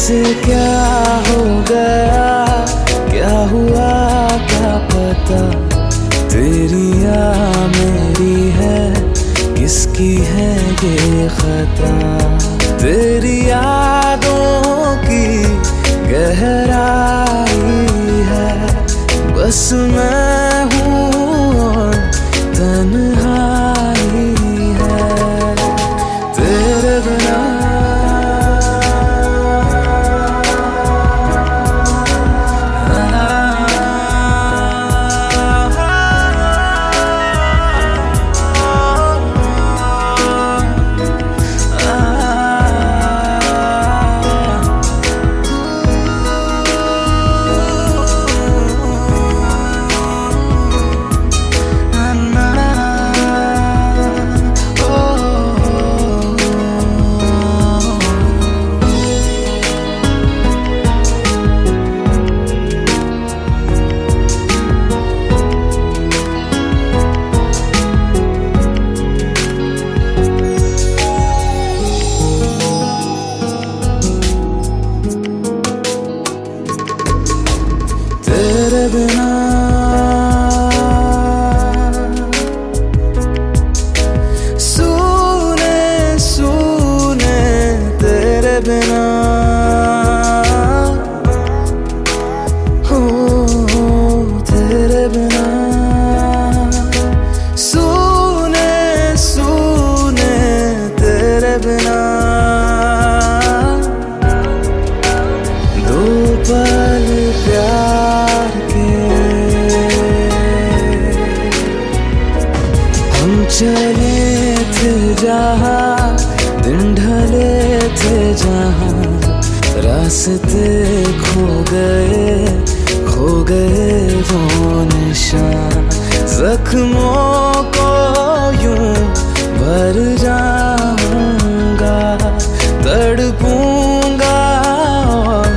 से क्या हो गया, क्या हुआ क्या पता। तेरी या मेरी है, किसकी है ये खता। तेरी यादों की गहराई है, बस मैं हूँ और तन्हाई है तेरे बिना। तेरे बिना सूने सूने, तेरे बिना हो तेरे बिना सूने सूने, तेरे बिना दो पल प्यार चले थे जहाँ, दिन ढले थे जहाँ, रास्ते खो गए वो निशान। जख्मों को यूं भर जाऊंगा, तड़पूंगा और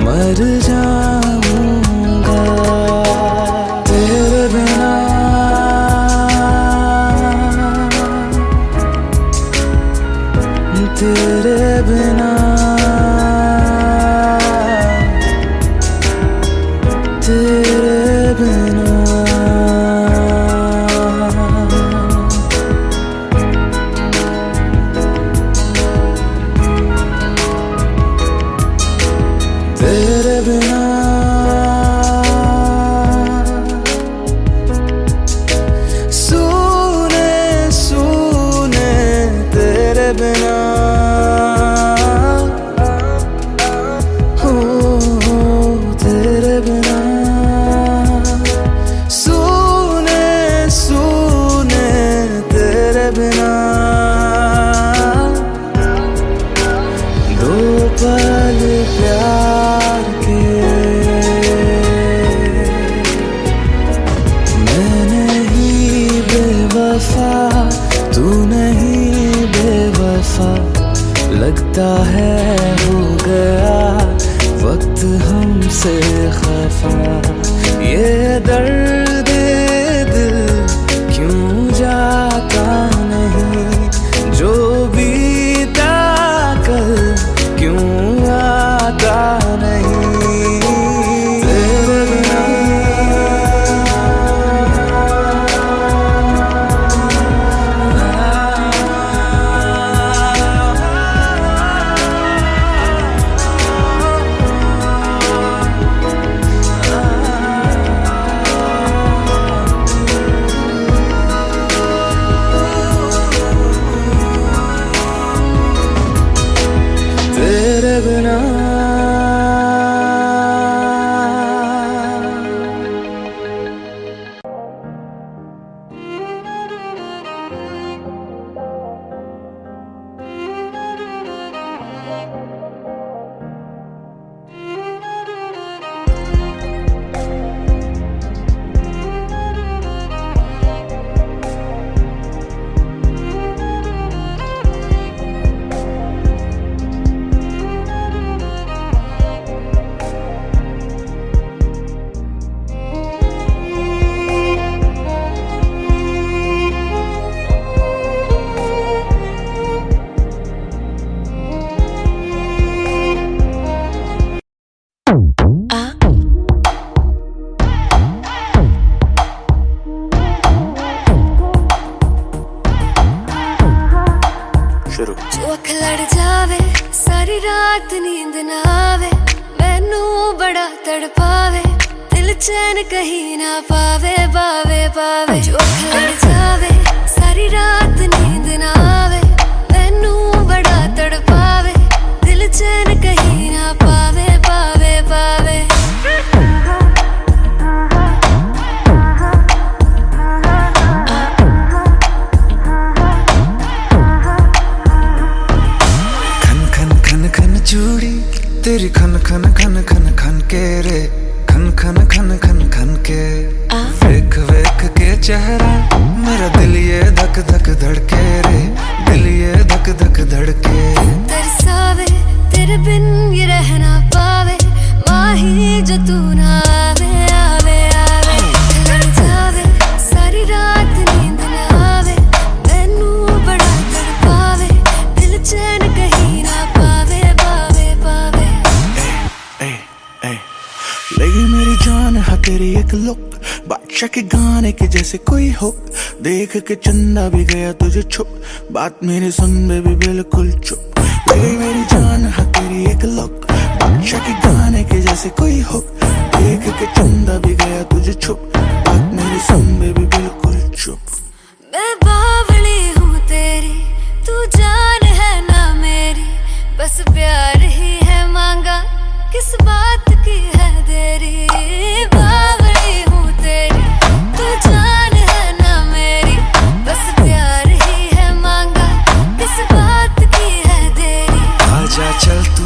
मर जाऊंगा तेरे बिना। तेरे बिना, तेरे बिना, तेरे बिना सूने सूने, तेरे बिना तेरे बिना सूने सूने, तेरे बिना दो पल प्यार के। मैं नहीं बेवफा, तू नहीं बेवफा, लगता है हो गया वक्त हमसे खफा। ये दर्द दिल क्यों जाता नहीं, जो बीता कल क्यों आता नहीं तेरे बिना। शुरू। जो अख लड़ जावे सारी रात नींद ना आवे, मैनू बड़ा तड़पावे, दिल चैन कहीं ना पावे पावे पावे। जो अख लड़ जावे सारी रात नींद ना आवे, मैनू बड़ा तड़पावे, दिल चैन कहीं ना पावे पावे पावे। चूड़ी तेरी खन खन खन खन खन के रे, खन खन खन खन खन के। वेख वेख के चेहरा मेरा दिल ये धक धक धड़के रे, दिल ये धक धक धड़के। तरसावे तेरे बिन ये रह ना पावे, माही जो तू ना आवे आवे आवे। लड़ जावे सारी रात नींद ना आवे, मैनू बड़ा तड़पावे, दिल चैन कहीं ना पावे पावे पावे। लगी मेरी जान है तेरी एक लुक, बादशाह के गाने के जैसे कोई हो, देख के चंदा भी गया तुझे छुप, बात मेरी सुन बेबी बिल्कुल चुप। लगी मेरी जान है तेरी एक लुक, बादशाह के गाने के जैसे कोई हो, देख के चंदा भी गया तुझे छुप, बात मेरी सुन बेबी बिल्कुल चुप। मैं बावली हूँ तेरी, तू जान है ना मेरी, बस प्यार ही है मांगा, किस बात की है देरी। बावली हूँ तेरी, तू जान है ना मेरी, बस प्यार ही है मांगा, किस बात की है देरी। आजा चल तू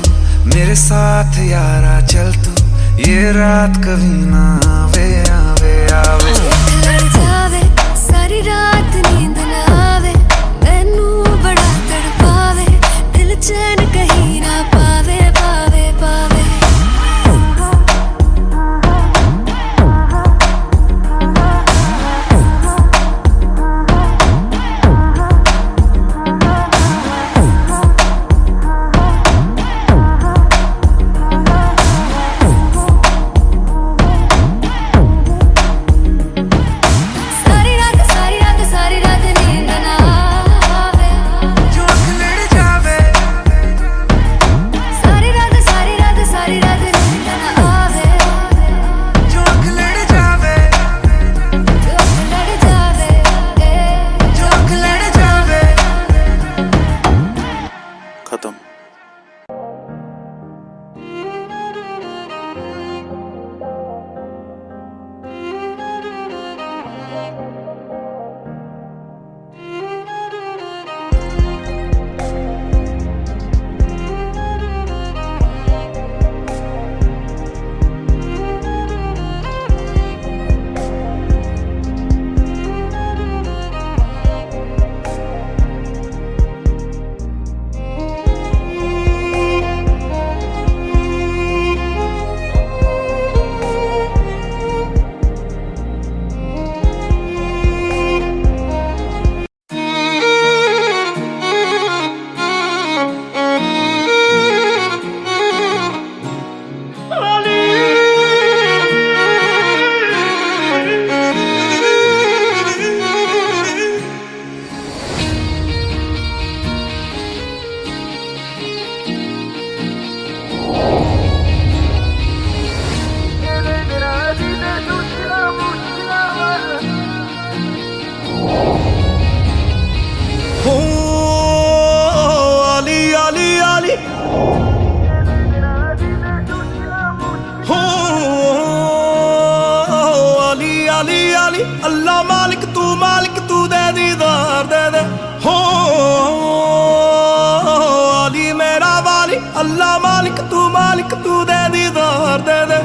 मेरे साथ यारा, चल तू ये रात कभी ना आवे आवे आवे। लड़ जावे सारी रात नींद ना आवे, मैनू बड़ा तड़पावे, दिल चैन कहीं ना पावे पावे पावे। खत्म। अल्लाह मालिक तू दे दीदार दे दे हो अली मेरा वाली। अल्लाह मालिक तू दे दीदार दे दे।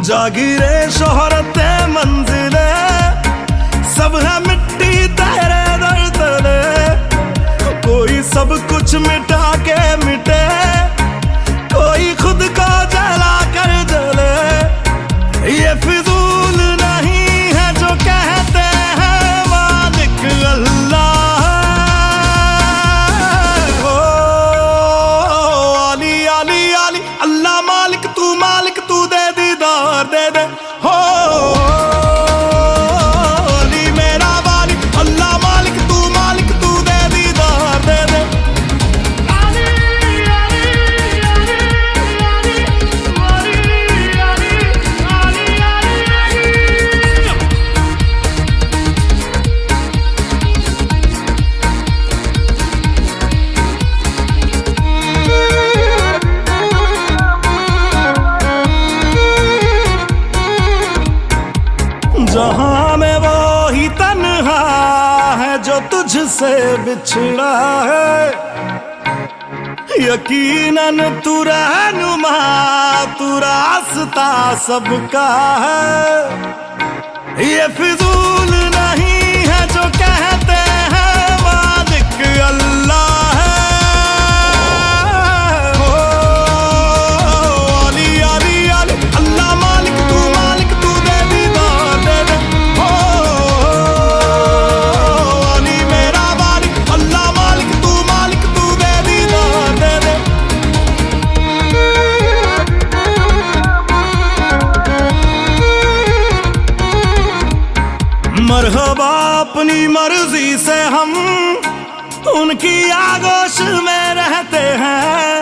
जागीरे शोहरते मंजिले सब है मिट्टी तेरे दर तले, कोई सब कुछ मिटा के मिटे, कोई खुद को जला कर जले। ये फिजूल नहीं है जो कहते हैं मालिक अल्लाह। ओ अली अली अली अल्लाह मालिक तू दे दीदार दे दे हो। तुझसे बिछड़ा है, यकीनन तू रहनुमा, तू रास्ता सबका है। ये फिजूल नहीं है जो कहते हैं मालिक अल्लाह है। ओ अली अली अली अल्लाह मालिक तू दे दीदार दे दे। ओ अली मेरा मालिक अल्लाह मालिक तू दे दीदार दे दे। मरहबा अपनी मर्जी से हम उनकी आगोश में रहते हैं।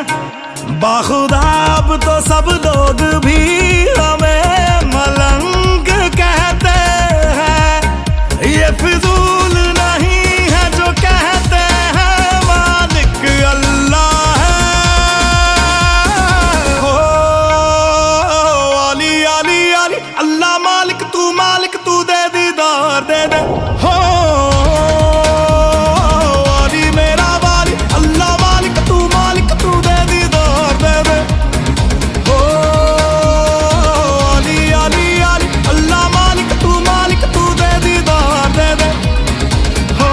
बाखुदा अब तो सब लोग भी हमें मलंग कहते हैं। ये फिजूल नहीं है जो कहते हैं मालिक अल्लाह है। ओ अली अली अली अल्लाह मालिक तू दे दीदार दे दे। हो अली मेरा वाली अल्लाह मालिक तू दे दीदार दे दे। हो अली अली अली अल्लाह मालिक तू दे दीदार दे दे। हो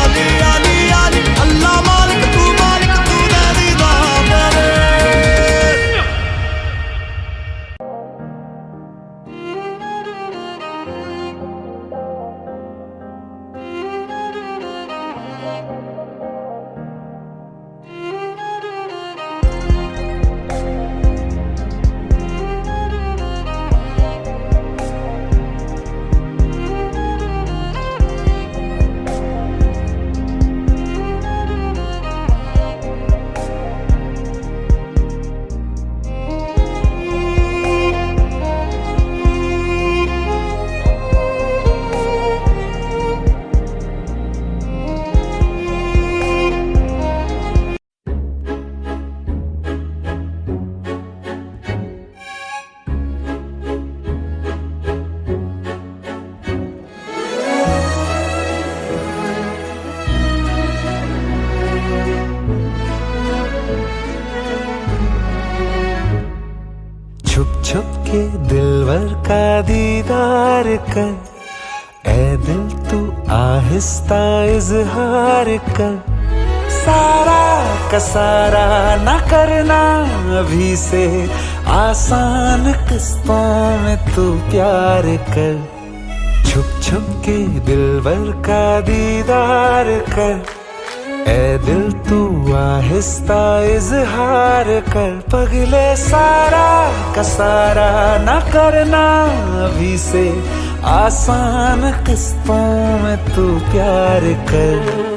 अली अली अली अल्लाह मालिक तू दे दीदार दे दे। छुप छुप के दिलवर का दीदार कर, ऐ दिल तू आहिस्ता इजहार कर। सारा का सारा न करना अभी से, आसान किस्तों में तू प्यार कर। छुप छुप के दिलवर का दीदार कर, ऐ दिल तू आहिस्ता इजहार कर। पगले सारा का सारा न करना अभी से, आसान किस्तों में तू प्यार कर।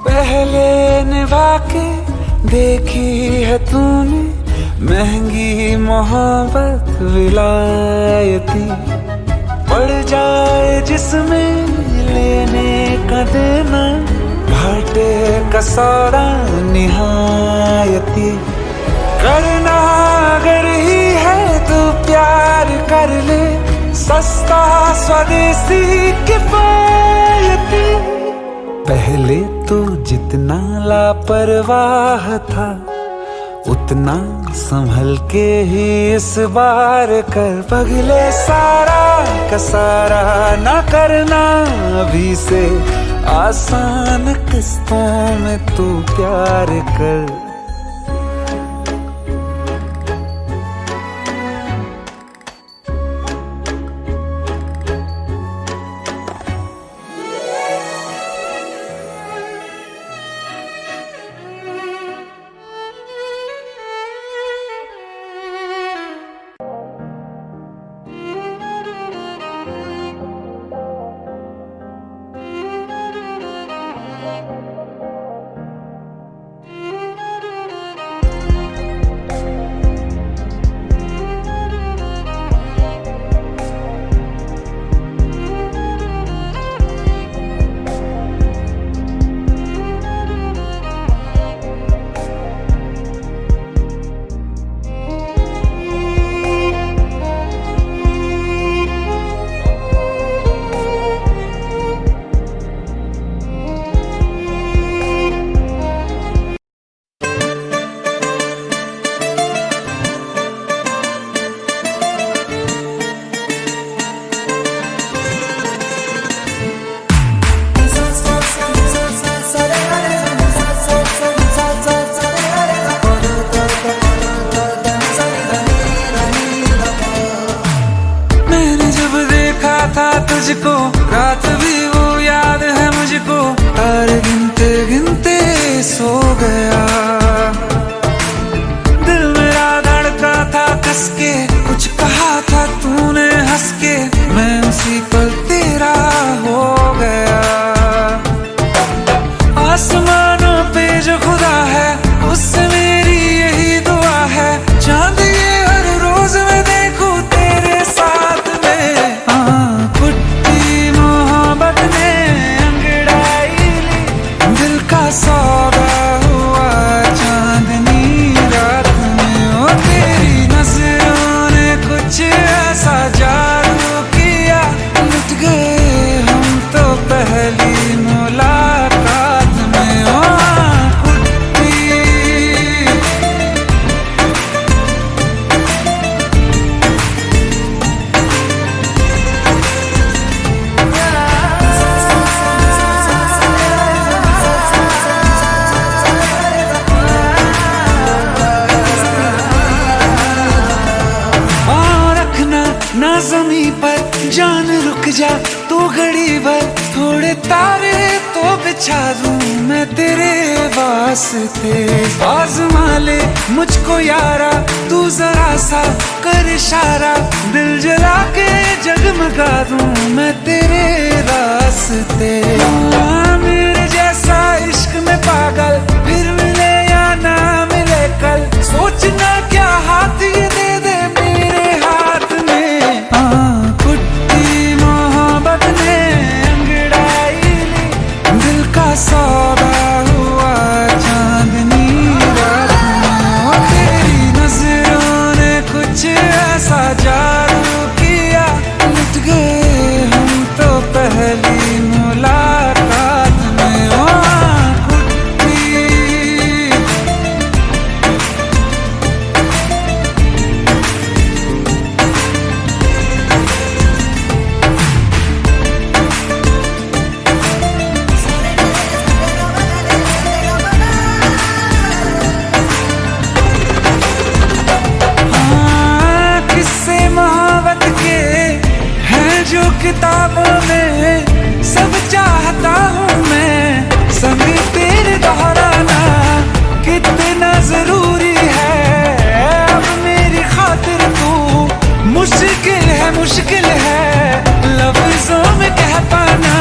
पहले निभा के देखी है तूने महंगी मोहब्बत विलायती। पड़ जाए जिसमें लेने का देना, घाटे का सौदा निहायती। करना अगर ही है तो प्यार कर ले, सस्ता स्वदेशी किफायती। पहले तो जितना लापरवाह था, उतना संभल के ही इस बार कर। पगले सारा का सारा न करना अभी से, आसान किस्तों में तू प्यार कर। तुझको, रात भी वो याद है मुझको, तारे गिनते गिनते सो गया। दिल मेरा धड़का था कस के, कुछ कहा था तूने हंस के, मैं उसी पल तेरा हो गया। आसमानों पे जो खुदा है, उससे मेरी यही दुआ है, चांद ये हर रोज मैं देखूं तेरे साथ में। कुट्टी मोहब्बत ने अंगड़ाई ली, दिल का सौदा हुआ चांदनी रात में। ओ तेरी नजरों ने कुछ ऐसा जादू किया, लुट गए हम तो पहली मुलाकात में। ओ कुट्टी रखना ना जमी पर, जान रुक जा तू घड़ी भर, थोड़े तारे तो बिछा दूं मैं तेरे वास्ते। आज़मा ले मुझको यारा, तू जरा सा कर इशारा, दिल जला के जगमगा दूं मैं तेरे रास्ते। मेरे जैसा इश्क में पागल फिर मिले या ना मिले कल, सोचना क्या हाथ ये दे दे मेरे हाथ में। कुट्टी मोहब्बत ने अंगड़ाई ली, दिल का सौदा हुआ चांदनी रात में। ओ तेरी नजरों ने कुछ ऐसा जादू किया, लुट गए हम तो पहली मुलाकात में। ओ कुट्टी किस्से मोहब्बत के हैं जो किताबों में, सब चाहता हूँ मैं संग तेरे दोहराना, कितना जरूरी है अब मेरी खातिर तू। मुश्किल है लफ्जों में कह पाना,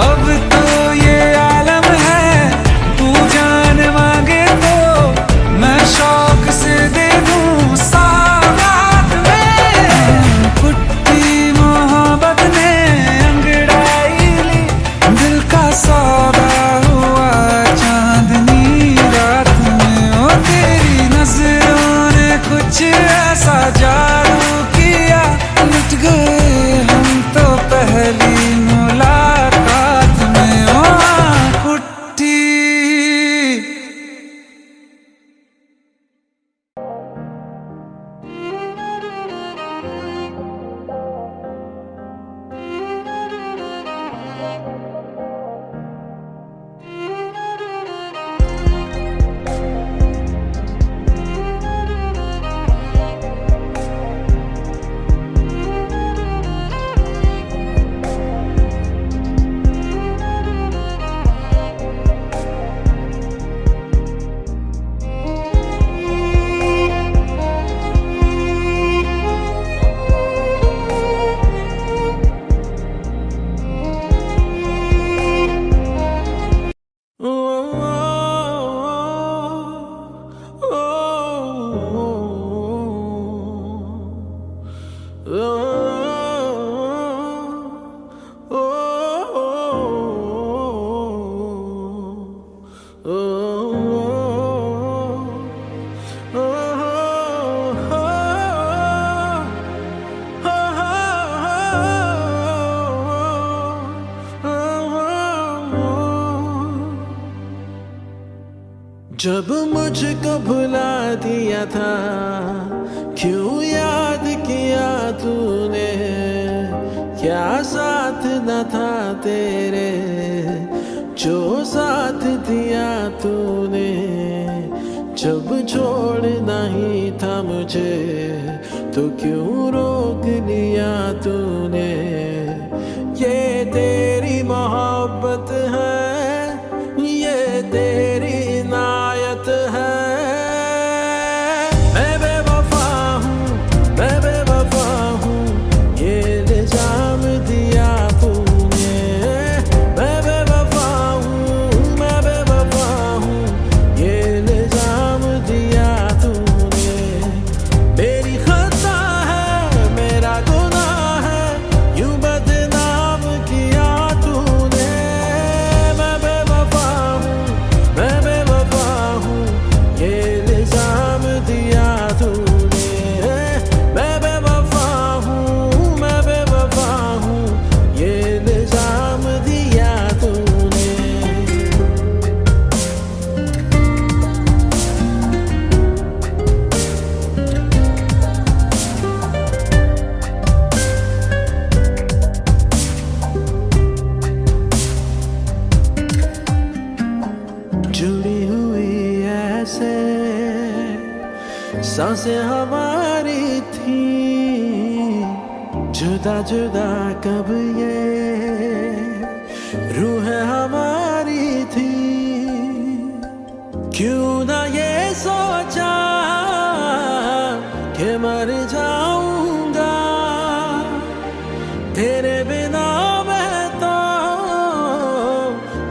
अब तो ये आलम है, तू जान मांगे तो मैं शौक से दे दूं सौगात में। कुट्टी मोहब्बत ने अंगड़ाई ली, दिल का सौदा हुआ चांदनी रात में। ओ तेरी नजरों ने कुछ ऐसा जादू किया, लुट गए हम तो पहली मुलाकात में। ओ कुट्टी जब मुझको भुला दिया था, क्यों याद किया तूने, क्या साथ न था तेरे, जो साथ दिया तूने। जब छोड़ना ही था मुझे तो क्यों रोक लिया तूने। ये सांसें हमारी थी जुदा जुदा कब ये रूह हमारी थी। क्यों ना ये सोचा कि मर जाऊंगा तेरे बिना मैं तो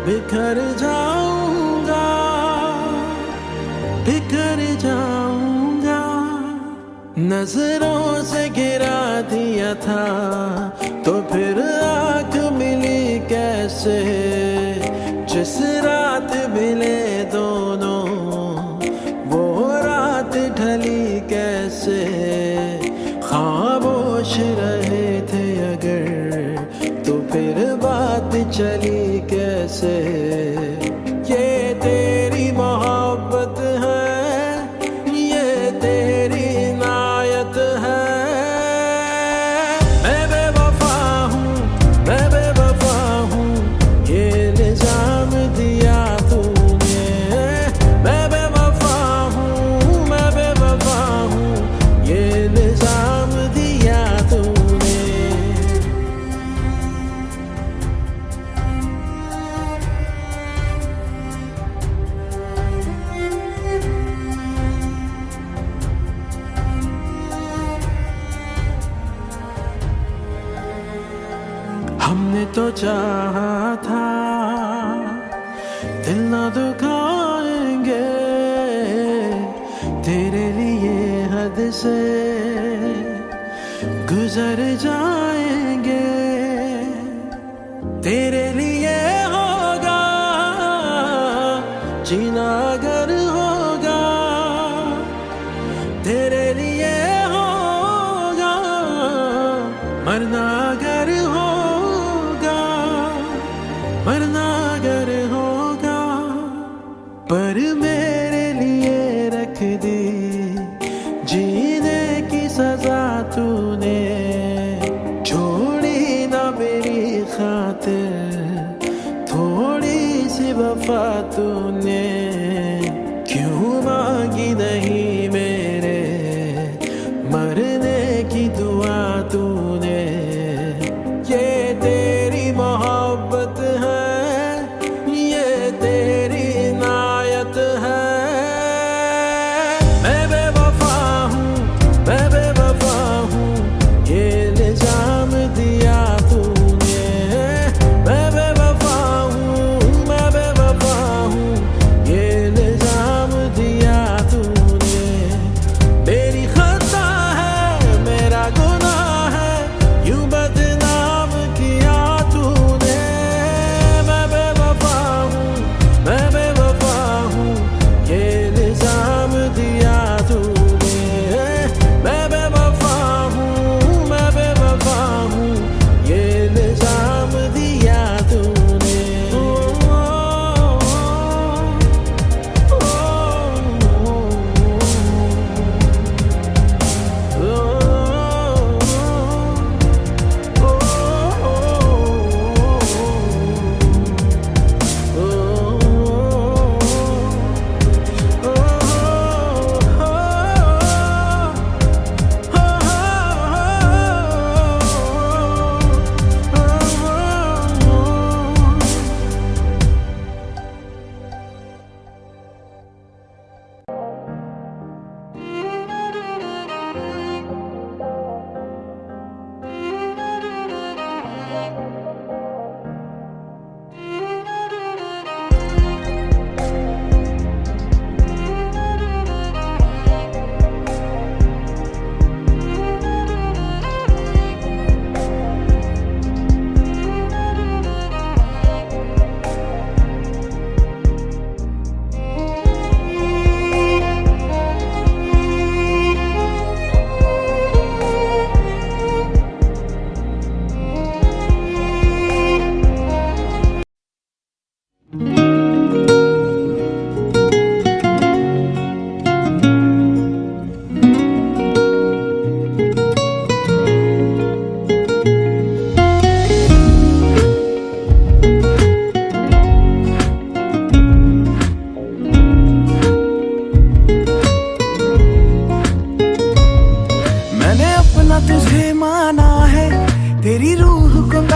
बिखर जाऊंगा बिखर जाऊंगा। नजरों से गिरा दिया था तो फिर आँख मिली कैसे, जिस रात मिले दोनों वो रात ढली कैसे। खामोश रहे थे अगर तो फिर बात चली कैसे। ये तेरी मोहब्बत है, ये तेरी इनायत है। मैं बेवफा हूँ, मैं बेवफा हूँ, ये इल्जाम दिया तूने। मैं बेवफा हूँ, मैं बेवफा हूँ, ये इल्जाम दिया तूने। हमने तो चाहा था दिल ना दुखाएंगे, तेरे लिए हद से गुजर जाएंगे। तेरे लिए होगा जीना अगर होगा, तेरे लिए होगा मरना अगर होगा, मरना अगर होगा। पर मेरे लिए रख दी जीने की सजा तूने, छोड़ी ना मेरी खातिर थोड़ी सी वफा तूने। क्यों मांगी नहीं मेरे मरने की दुआ तूने। ये तेरी मोहब्बत है, ये तेरी इनायत है। मैं बेवफा हूँ, मैं बेवफा हूँ, ये इल्जाम दिया तूने। मैं बेवफा हूँ, मैं बेवफा हूँ, ये इल्जाम दिया तूने।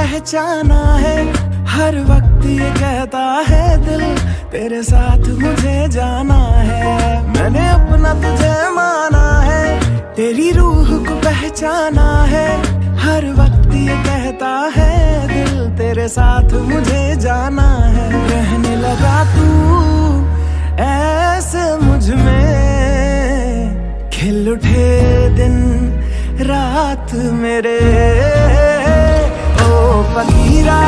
पहचाना है, हर वक्त ये कहता है दिल तेरे साथ मुझे जाना है। मैंने अपना तुझे माना है, तेरी रूह को पहचाना है, हर वक्त ये कहता है दिल तेरे साथ मुझे जाना है। रहने लगा तू ऐसे मुझ में, खिल उठे दिन रात मेरे। ओ फकीरा,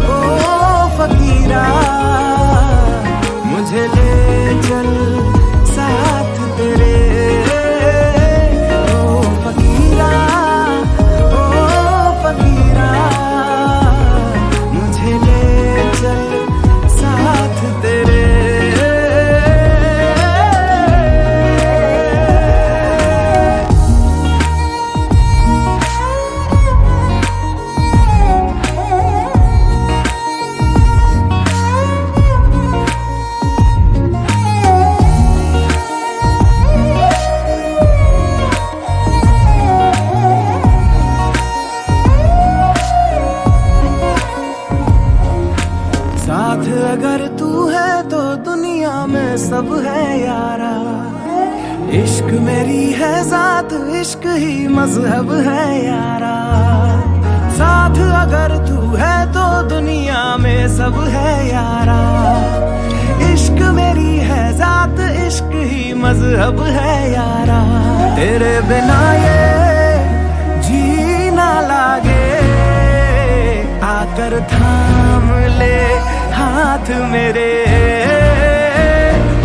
ओ फकीरा, मुझे ले चल साथ तेरे। ओ फकीरा, ओ फकीरा, मुझे ले चल साथ तेरे। अगर तू है तो दुनिया में सब है यारा। इश्क मेरी है जात, इश्क ही मजहब है यारा। साथ अगर तू है तो दुनिया में सब है यारा। इश्क मेरी है जात, इश्क ही मजहब है यारा। तेरे बिना ये जीना लागे, आकर थाम ले हाथ मेरे।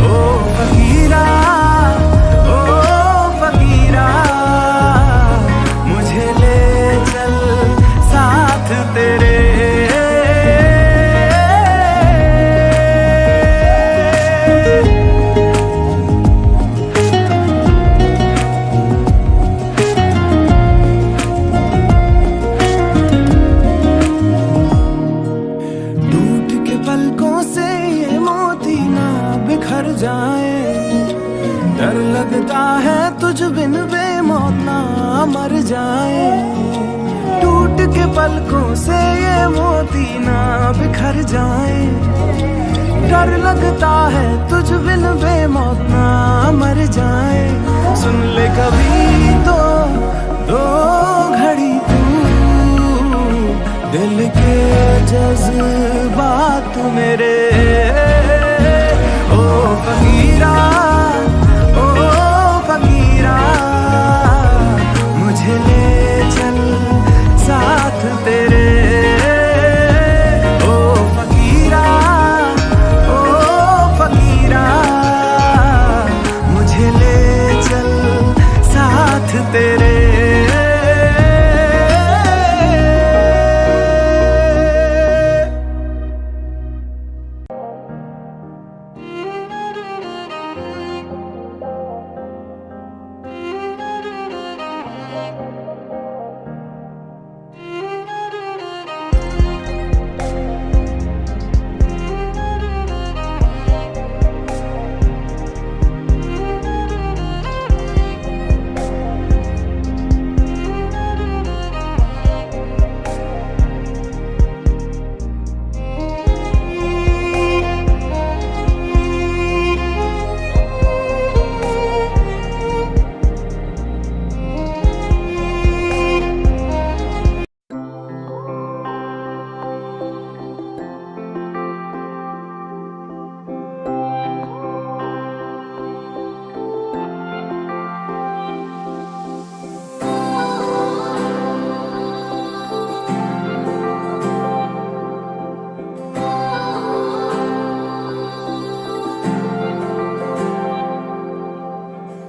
ओ फकीरा, ओ फकीरा, मुझे ले चल साथ तेरे। डर लगता है तुझ बिन बेमौत ना मर जाए। टूट के पलकों से ये मोती ना बिखर जाए। डर लगता है तुझ बिन बेमौत ना मर जाए। सुन ले कभी तो दो घड़ी तू दिल के जज्बात मेरे। ओ फकीरा, ओ फकीरा, मुझे ले चल साथ तेरे। ओ फकीरा, ओ फकीरा, मुझे ले चल साथ तेरे।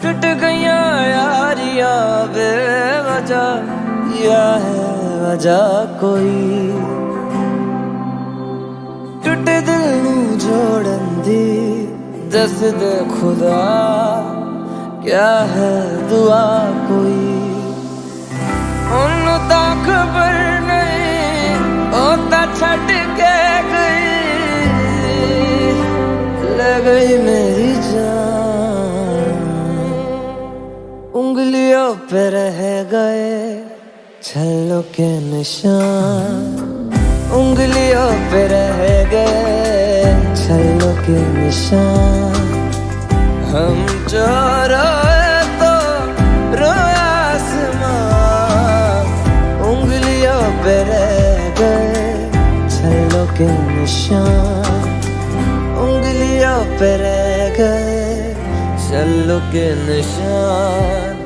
टूट गया यारिया बेवजह, या है वजह कोई। टूटे दिल नू जोड़न दी दस दे खुदा, क्या है दुआ कोई। उन्नू ता खबर नहीं होता छड़ के गई, ले गई मेरी जान उंगलियों पे रह गए छल्लों के निशान उंगलियों पे रह गए, छल्लों के निशान। हम जो रोए तो रोया आसमां, उंगलियों पे रह गए छल्लों के निशान, उंगलियों पे रह गए छल्लों के निशान।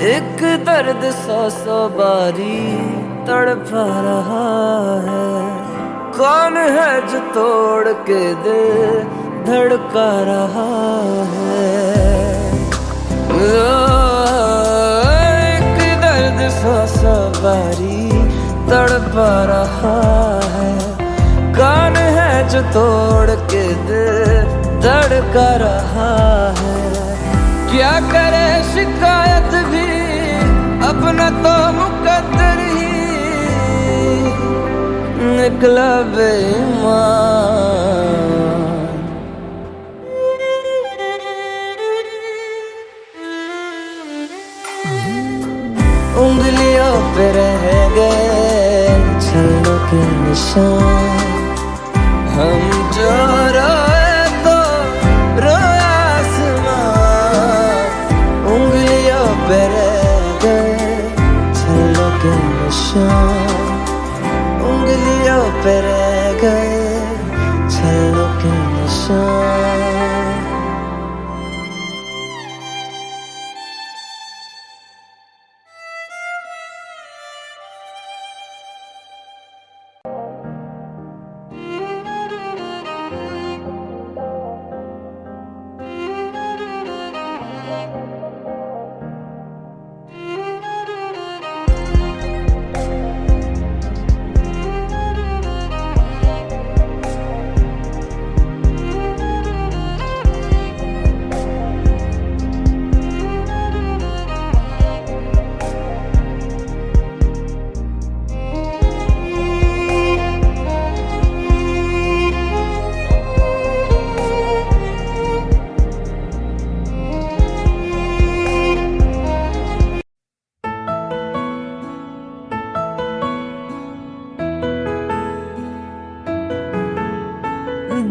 एक दर्द सौ सौ बारी तड़पा रहा है, कौन है जो तोड़ के दिल धड़का रहा है। एक दर्द सौ सौ बारी तड़पा रहा है, कौन है जो तोड़ के दिल धड़का रहा है। क्या करे शिकायत भी अपना तो मुकद्दर ही निकला बेईमान। उंगलियों पे रह गए छल्लों के निशान। हम जो रोए तो रोया आसमां, उंगलियों पे रह गए छल्लों के निशान, उंगलियों पे रह गए छल्लों के निशान।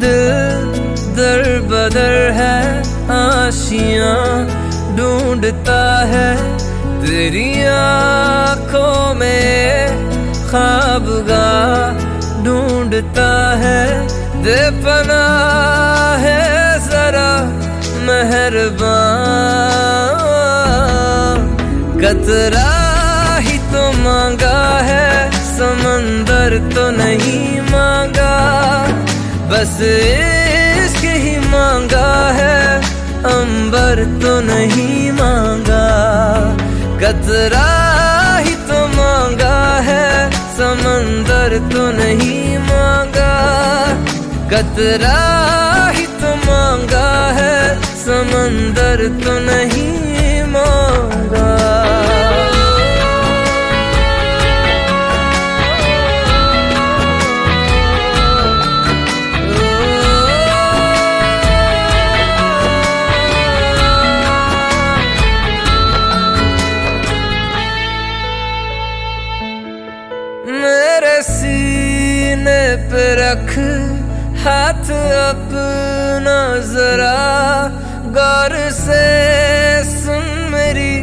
दिल दर बदर है आशियां ढूंढता है, तेरी आँखों में ख्वाबगाह ढूंढता है। दे पनाह है जरा मेहरबान, कतरा ही तो मांगा है, समंदर तो नहीं मांगा, बस इश्क ही मांगा है, अंबर तो नहीं मांगा। कतरा ही तो मांगा है, समंदर तो नहीं मांगा, कतरा ही तो मांगा है, समंदर तो नहीं मांगा। मेरे सीने पे रख हाथ अपना जरा, गौर से सुन मेरी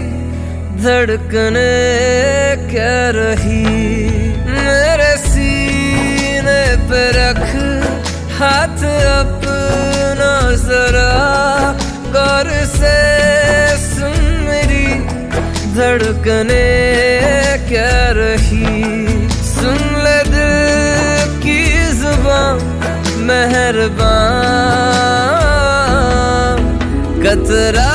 धड़कने कह रही। मेरे सीने पे रख हाथ अपना जरा, गौर से सुन मेरी धड़कने कह रही। सुन ले दिल की जुबान मेहरबान, कतरा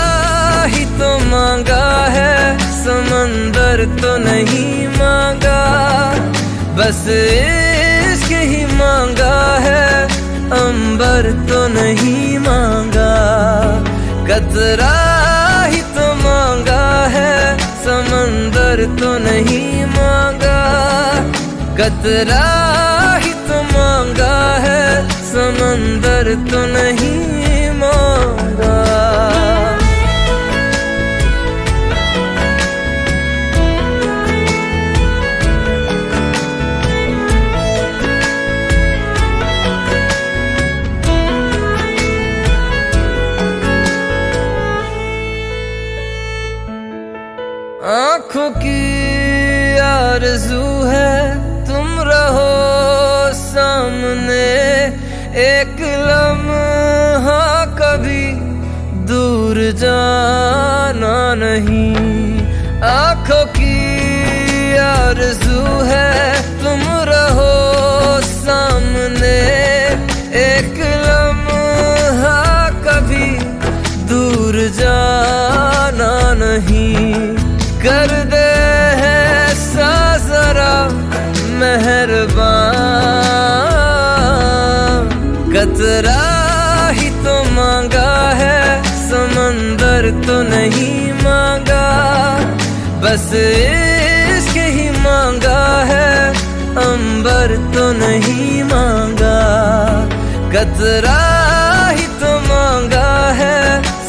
ही तो मांगा है, समंदर तो नहीं मांगा, बस इश्क ही मांगा है, अंबर तो नहीं मांगा। कतरा ही तो मांगा है, समंदर तो नहीं मांगा, कतरा ही तो मांगा है, समंदर तो नहीं मांगा। आँखों की आरज़ू है तुम रहो सामने, एक लम्हा कभी दूर जाना नहीं। आँखों की आरज़ू है तुम रहो सामने, एक लम्हा कभी दूर जाना नहीं। कर दे ऐसा जरा मेहरबान, कतरा ही तो मांगा है, समंदर तो नहीं मांगा, बस इश्क ही मांगा है, अंबर तो नहीं मांगा। कतरा ही तो मांगा है,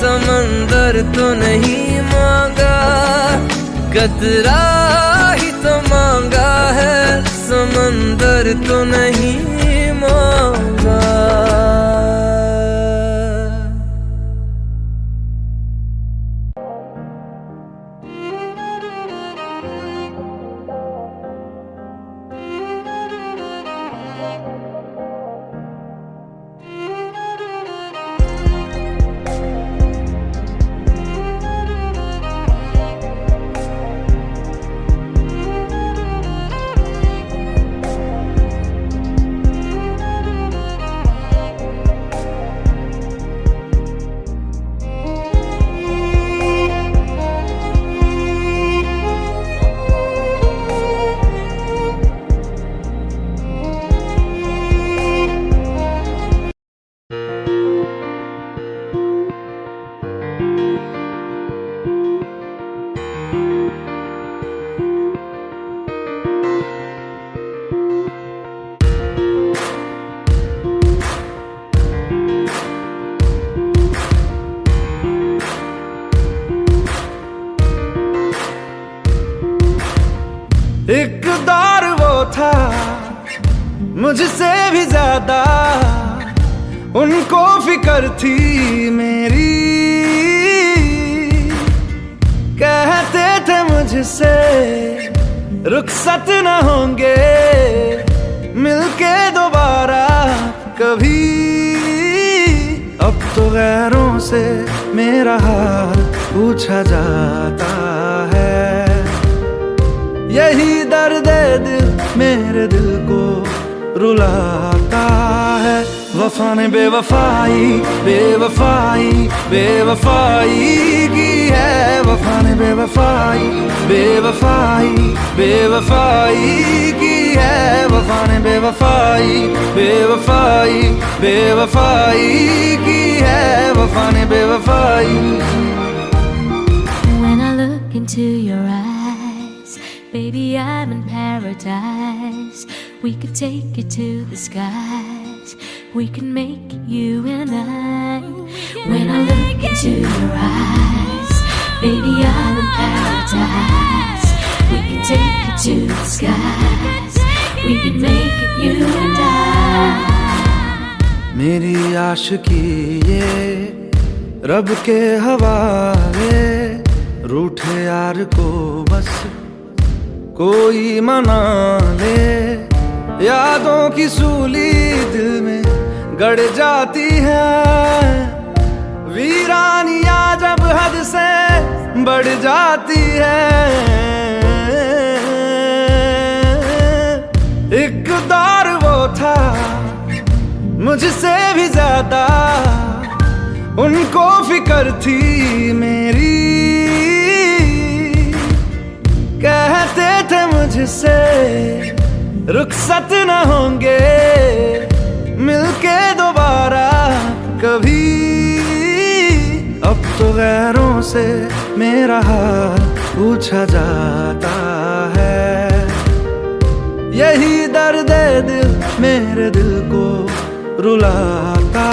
समंदर तो नहीं मांगा, कतरा ही तो मांगा है, समंदर तो नहीं मांगा। एक दौर वो था मुझसे भी ज्यादा, उनको फिक्र थी मेरी, कहते थे मुझसे रुखसत न होंगे मिलके दोबारा कभी। अब तो गैरों से मेरा हाल पूछा जाता है, यही दर्द दिल मेरे दिल को रुलाता है। वफा ने बेवफाई बेवफाई बेवफाई की है, वफा ने बेवफाई बेवफाई बेवफाई की है, वफा ने बेवफाई बेवफाई बेवफाई की है, वफा ने बेवफाई। When I look into your eyes, baby, I'm in paradise. We could take it to the skies, we can make it you and I. When I look into your eyes, baby, I'm in paradise. We can take it to the skies, we can make it you and I. मेरी आशिकी ये रब के हवाले, रूठे यार को बस कोई मना ले। यादों की सूली दिल में गड़ जाती है, वीरानियां जब हद से बढ़ जाती है। एक दौर वो था मुझसे भी ज्यादा, उनको फिक्र थी मेरी, कहते थे मुझसे रुखसत न होंगे मिलके दोबारा कभी। अब तो गैरों से मेरा हाल पूछा जाता है, यही दर्द दिल मेरे दिल को रुलाता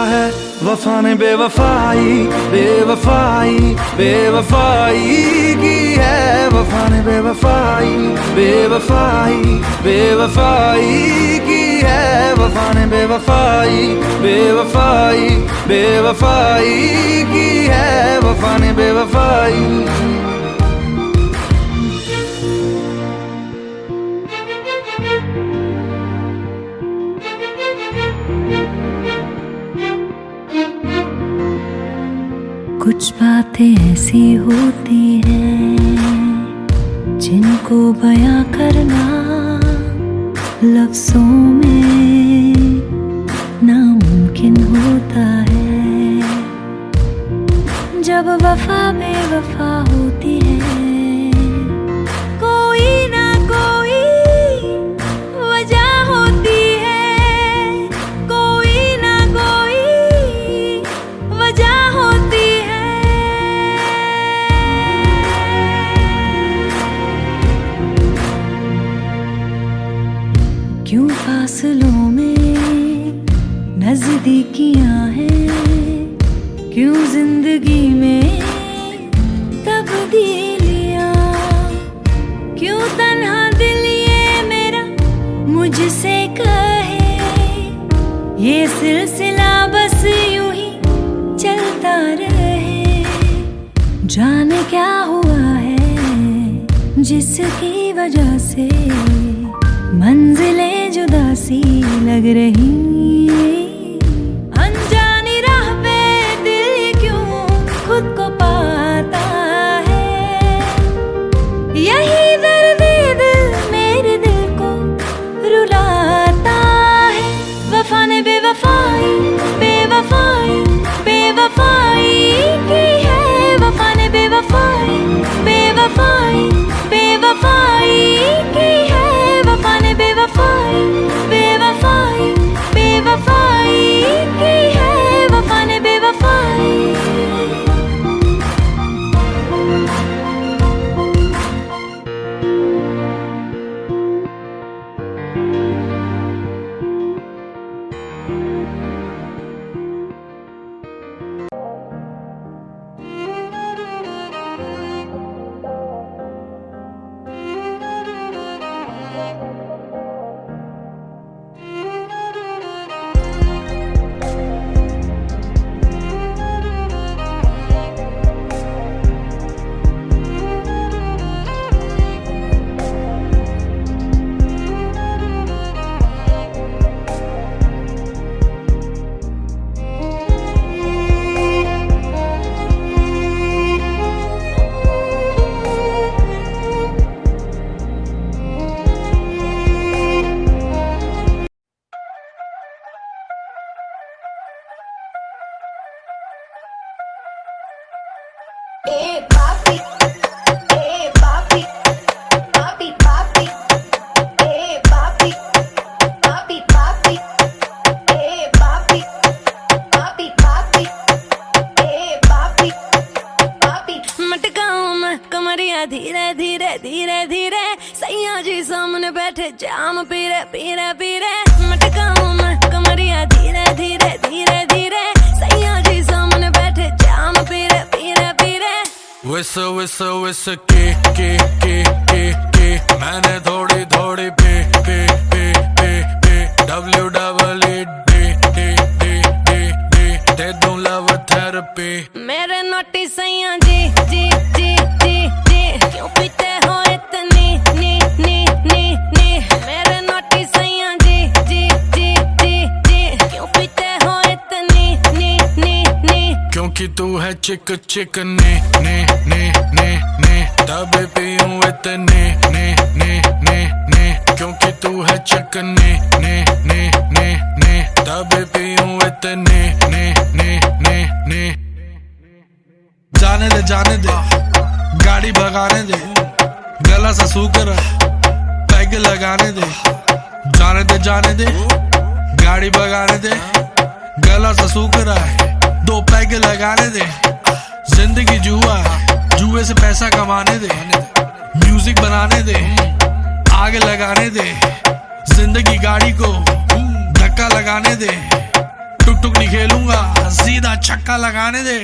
है। वफा ने बेवफाई बेवफाई बेवफाई की है, वफा ने बेवफाई बेवफाई बेवफाई की है, वफा ने बेवफाई बेवफाई बेवफाई की है, वफा ने बेवफाई। कुछ बातें ऐसी होती हैं जिनको बयां करना लफ्जों में नामुमकिन होता है। जब वफा बेवफा होती है, कोई ना कोई वजह होती है, कोई ना कोई वजह होती है। क्यों फासलों में नजदीकियां हैं, क्यों जिंदगी में तब्दीलियां, क्यों तन्हा दिल ये मेरा मुझसे कहे ये सिलसिला बस यूं ही चलता रहे। जाने क्या हुआ है जिसकी वजह से मंजिलें जुदा सी लग रही। अनजानी राह पे दिल क्यों खुद को पाता है, यही दर्द दिल मेरे दिल को रुलाता है। वफा ने बेवफाई बेवफाई बेवफाई की है, वफा ने बेवफाई बेवफाई बेवफाई की है, वफा ने बेवफाई बेवफाई बेवफाई की है, वफा ने बेवफाई। धीरे धीरे धीरे धीरे सैया जी सामने बैठे जाम पीरे पीरे पीरे, मटकाऊं मैं कमरिया धीरे धीरे धीरे धीरे सैया जी सामने बैठे जाम पीरे पीरे पीरे। विस विस विस के मैंने थोड़ी थोड़ी पे पे पे पे पे WEE दे दूं लव थेरेपी। मेरे नोटी सैया जी जी जी जी जी क्यों पीते हो इतनी नी नी नी नी। मेरे नोटी सैया जी जी जी जी जी क्यों पीते हो इतनी नी नी नी। क्योंकि तू है चिक चिक ने ने ने ने ने तब पीऊं इतने ने ने ने ने। क्योंकि तू है चिक ने ने ने ने ने तब पीऊं इतने ने ने ने ने। ने जाने दे गाड़ी भगाने दे, गला सा सूख रहा पैग लगाने दे, जाने दे गाड़ी भगाने दे, गला सा सूख रहा है 2 पैग लगाने दे। जिंदगी जुआ है, जुए से पैसा कमाने दे, म्यूजिक बनाने दे, आग लगाने दे, जिंदगी गाड़ी को धक्का लगाने दे, टुक टुक नहीं खेलूंगा सीधा छक्का लगाने दे।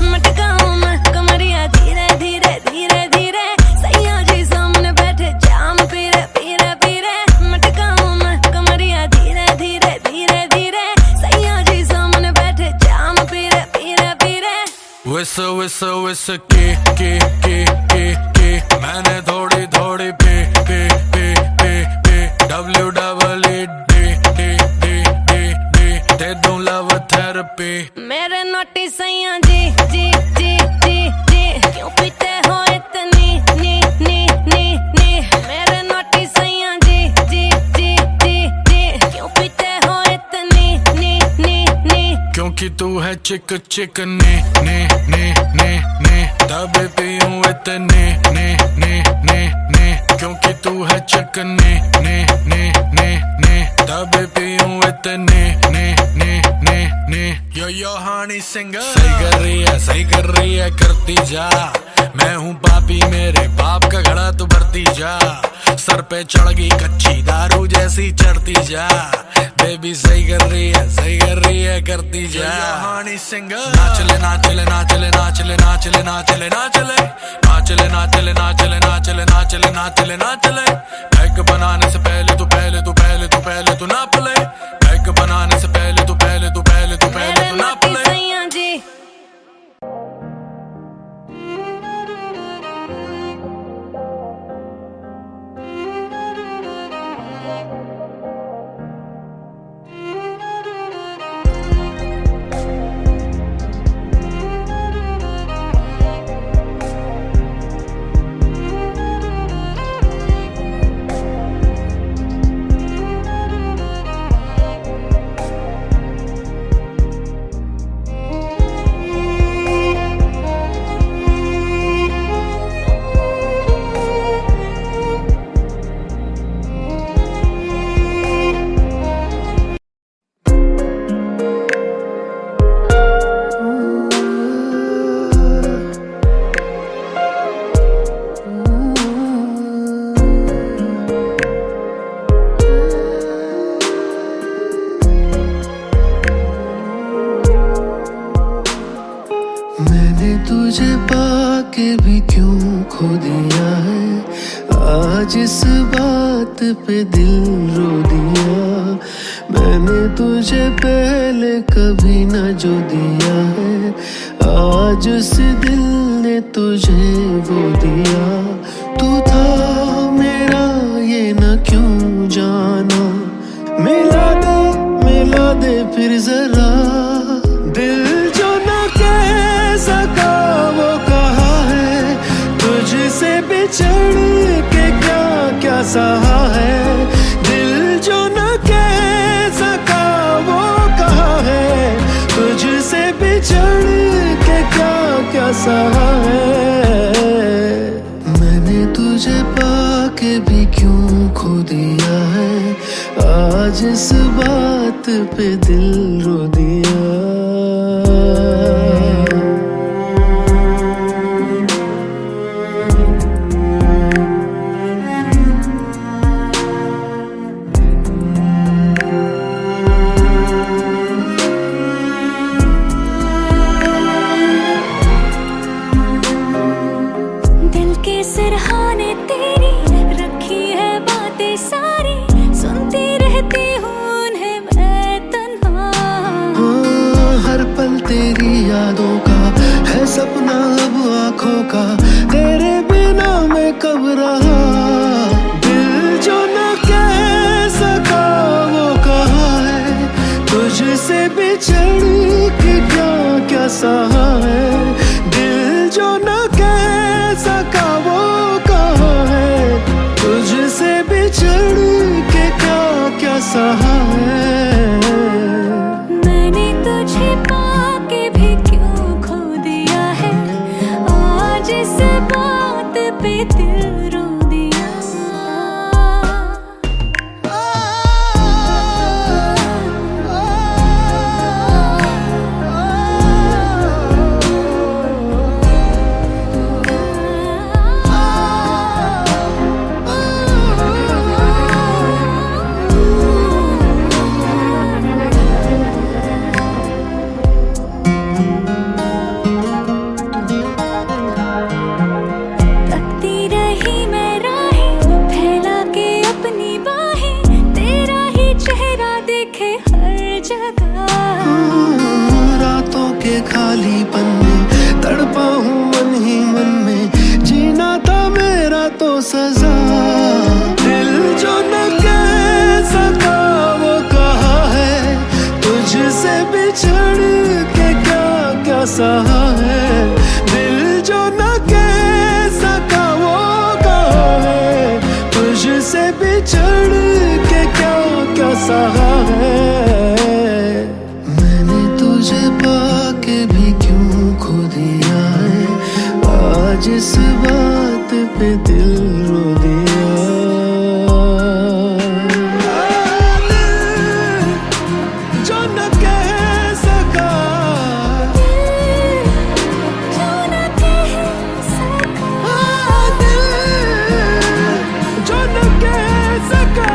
मटकाऊं मैं कमरिया धीरे धीरे धीरे धीरे, सैया जी सामने बैठे जाम पीरे पीरे पीरे। मटकाऊं मैं कमरिया धीरे धीरे धीरे धीरे, सैया जी सामने बैठे जाम पीरे पीरे पीरे। विस विस विस के मैंने थोड़ी थोड़ी पे WEE दे दूं लव थेरेपी। मेरे नोटी सैया जी जी जी जी जी, क्यों पीते हो इतनी नी नी नी नी। मेरे नोटी सैया जी जी जी जी जी, क्यों पीते हो इतनी नी नी नी। क्योंकि तू है चिक ने तबे पीऊं इतने ने। क्योंकि तू है चिक ने तबे पीऊं इतने ने। यो हानी सिंगर सही कर रही है करती जा। मैं हूँ पापी मेरे पाप का घड़ा तू भरती जा। सर पे चढ़ गई कच्ची दारू जैसी चढ़ती जा। बेबी सही कर रही है करती जा। हानी सिंगर नाचले नाचले नाचले नाचले नाचले नाचले नाचले नाचले नाचले नाचले नाचले नाचले नाचले नाचले। पैक बनाने से पहले तू नाप ले। पैक बनाने से पहले तू नाप ले। सैया जी तुझे पाके भी क्यों खो दिया है। आज इस बात पे दिल रो दिया। मैंने तुझे पहले कभी न जो दिया है। आज उस दिल ने तुझे वो दिया। तू था मेरा ये न क्यों जाना। मिला दे फिर जरा। दिल जो न कह सका वो कहा है। तुझसे बिछड़ के क्या सहा है। दिल जो न कह सका वो कहा है। तुझसे बिछड़ के क्या सहा है। मैंने तुझे पाके भी क्यों खो दिया है। आज इस बात पे दिल रो दिया। दिल के सिरहाने तेरी रखी है बातें सारी। सुनती रहती हूँ उन्हें मैं तन्हा। हर पल तेरी यादों का है सपना अब आँखों का। तेरे बिना मैं कब रहा। दिल जो न कह सका वो कहा है। तुझसे बिछड़ के क्या सहा है। दिल जो न कह सका वो कहा है। तुझसे बिछड़ के क्या सहा है। मैंने तुझे पाके भी जगह। रातों के खालीपन में तड़पा हूँ मन ही मन में, जीना था मेरा तो सजा। दिल जो न कह सका वो कहा है, तुझसे बिछड़ के क्या क्या सहा है। दिल जो न कह सका वो कहा है, तुझसे बिछड़ के क्या क्या सहा है। मैंने तुझे पाके भी क्यों खो दिया है, आज इस बात पे दिल रो दिया। जो न कह सका, जो न कह सका, जो न कह सका।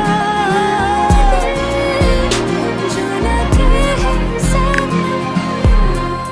जो न कह सका।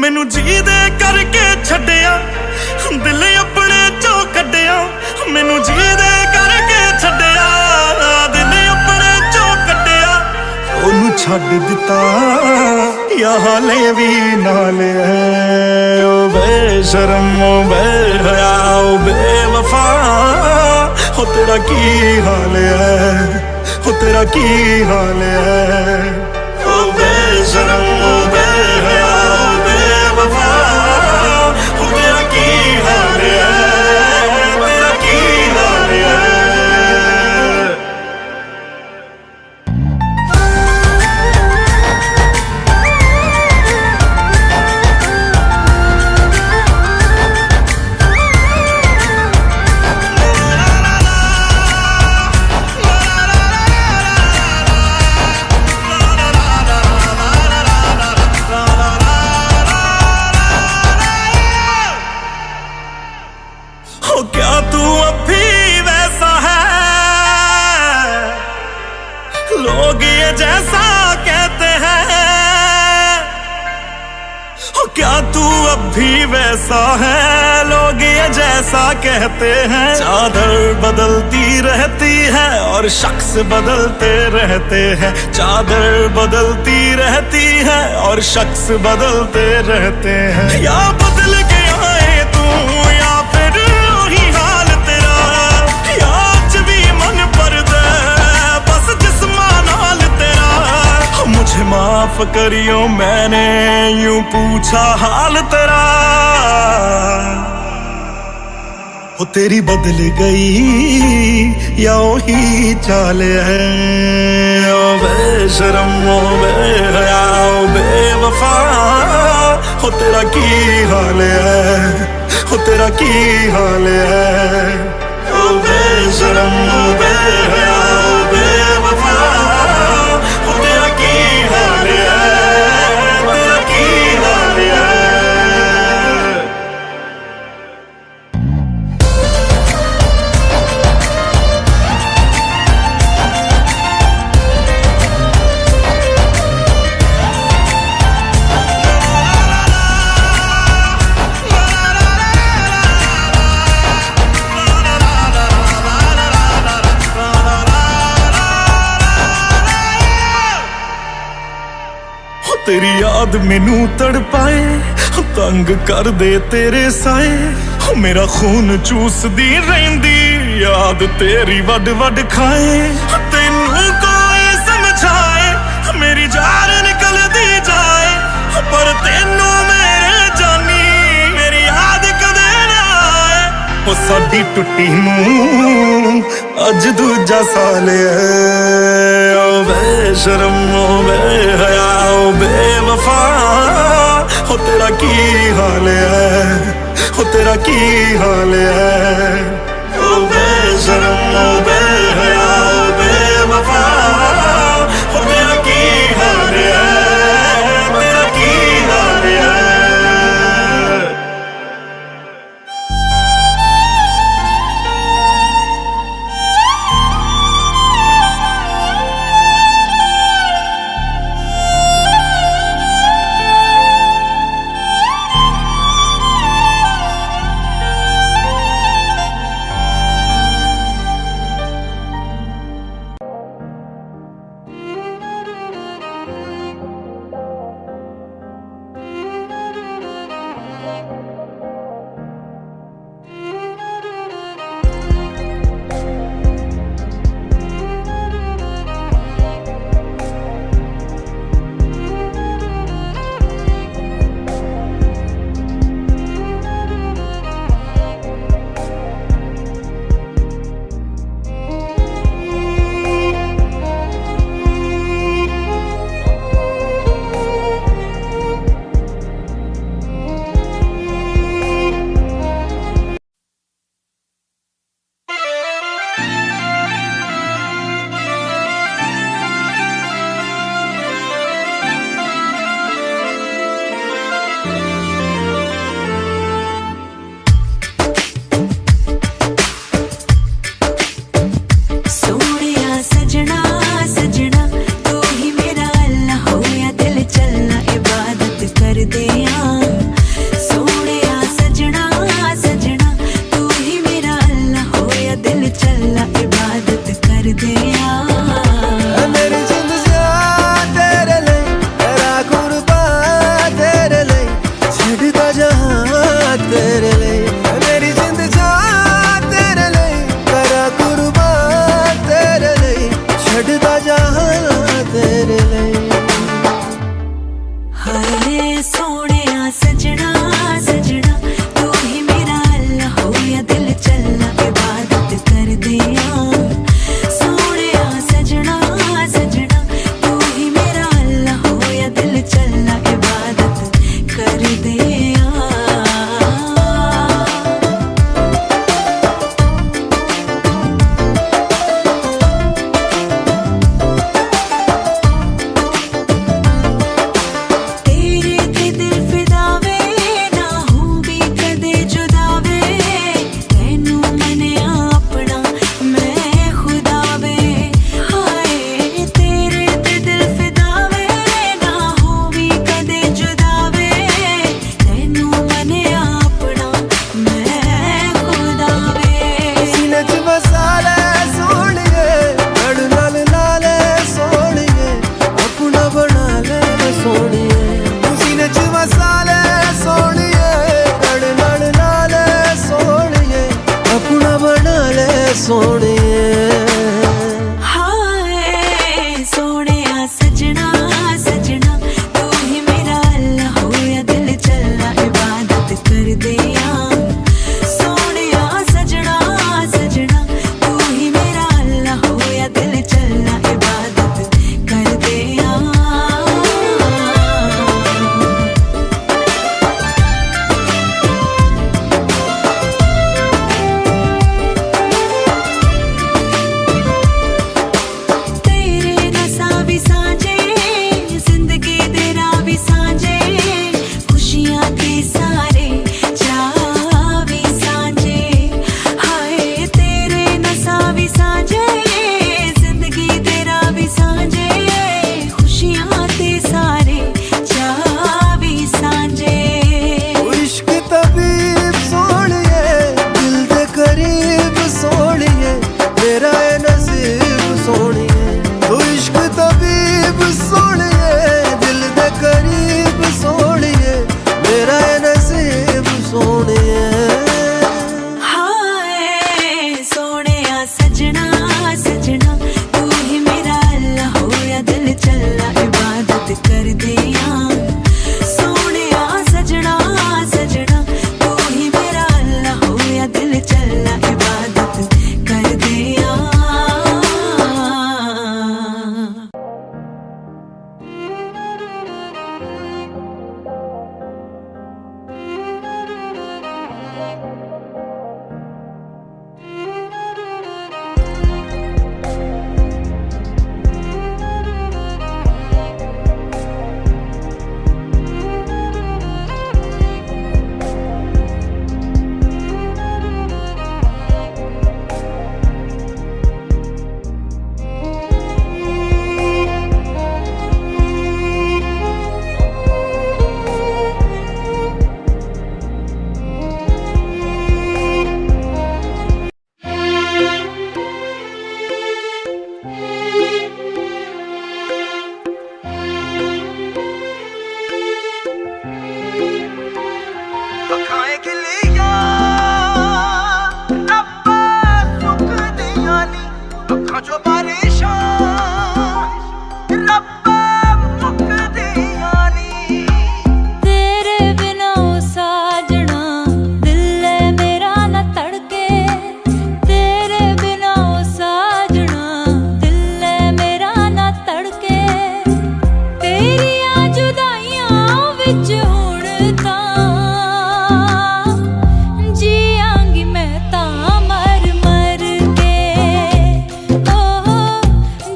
मैनू जी दे करके छड्डिया, दिल अपने चों कड्डिया। मैनू जी दे करके छड्डिया, दिल अपने चों कड्डिया। ओनू छड्ड दिता या हाले भी नाल है। ओ बेशरम ओ बेहया ओ बेवफा, हो तेरा की हाल है, हो तेरा की हाल है। ओ बेशरम ओ बेहया ओ बेवफा, हो तेरा की हाल है, तेरा की हाल है। क्या तू अब भी वैसा है, लोग ये जैसा कहते हैं। क्या तू अब भी वैसा है, लोग ये जैसा कहते हैं। चादर बदलती रहती है और शख्स बदलते रहते हैं। चादर बदलती रहती है और शख्स बदलते रहते हैं। या बदल गया है तू या फिर वही हाल तेरा, या आज भी मन पर दे बस जिस्मा नाल तेरा। मुझे माफ करियो मैंने यूं पूछा हाल तेरा। हो तेरी बदल गई या वही चाल है। ओ बेशरम ओ बेहया ओ बेवफा, हो तेरा की हाल है, हो तेरा की हाल है। ओ बेशरम ओ बेहया ओ बेवफा, हो तेरा की हाल है, तेरा की हाल है। तेरी याद मैनू तड़पाए, तंग कर दे तेरे साए। मेरा खून चूसदी रहिंदी याद तेरी वड वड खाए। तेनू कोई समझाए मेरी जान निकलदी जाए, पर तेनू मेरे जानी मेरी याद कदे ना आए। ओ साडी टुट्टी नू अज दूजा साल है। ओ बेशरम ओ बेहया ओ बेवफा, हो तेरा की हाल है, हो तेरा की हाल है। ओ बेशरम ओ बेहया ओ बेवफा, हो तेरा की हाल है, तेरा की हाल है।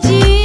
जी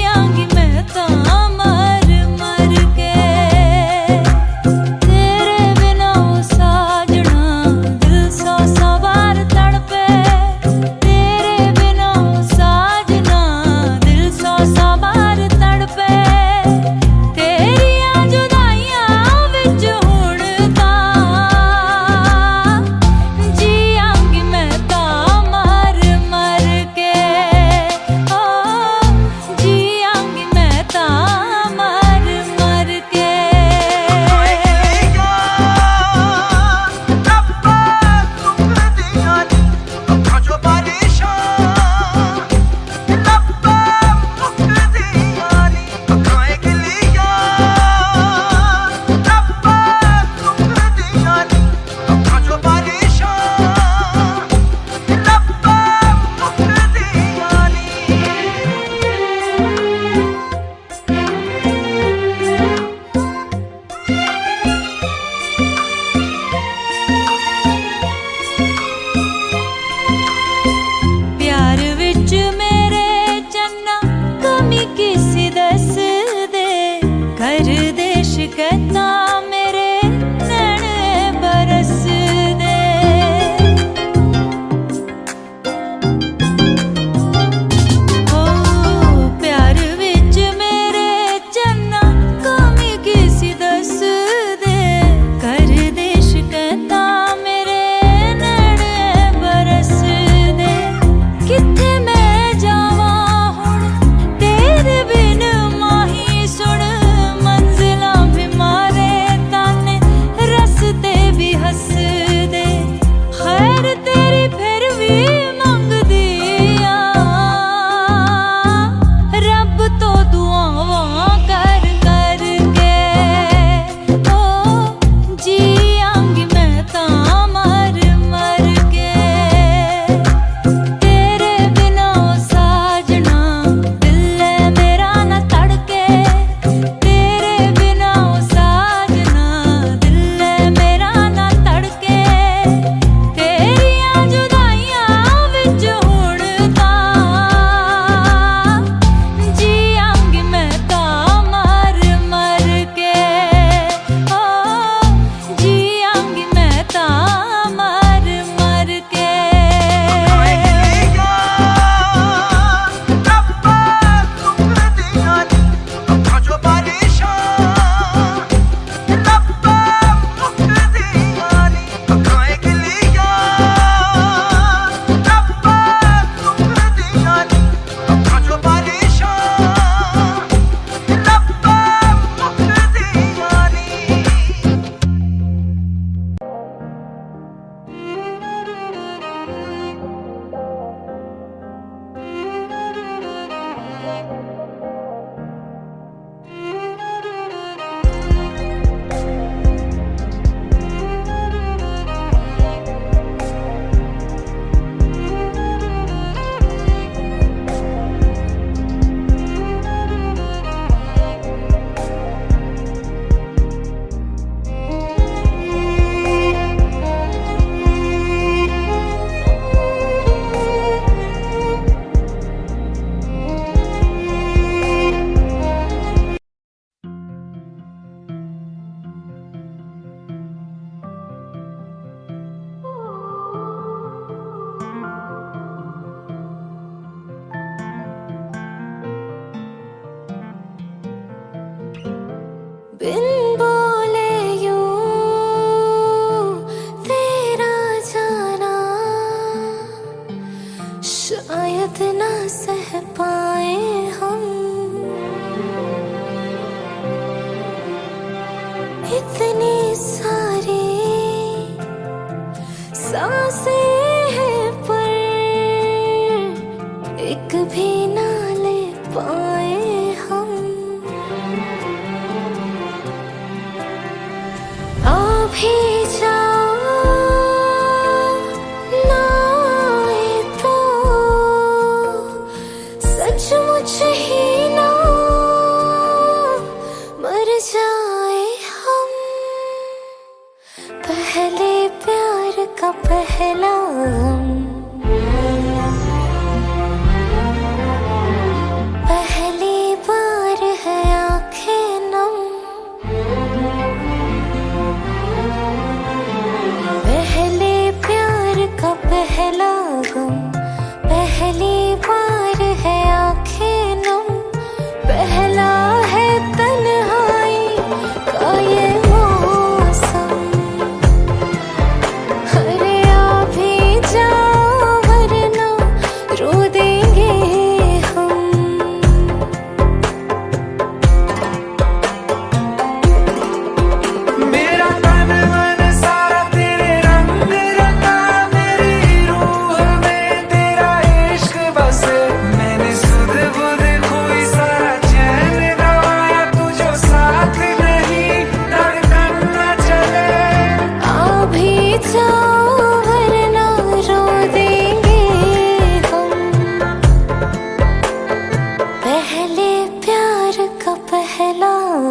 सज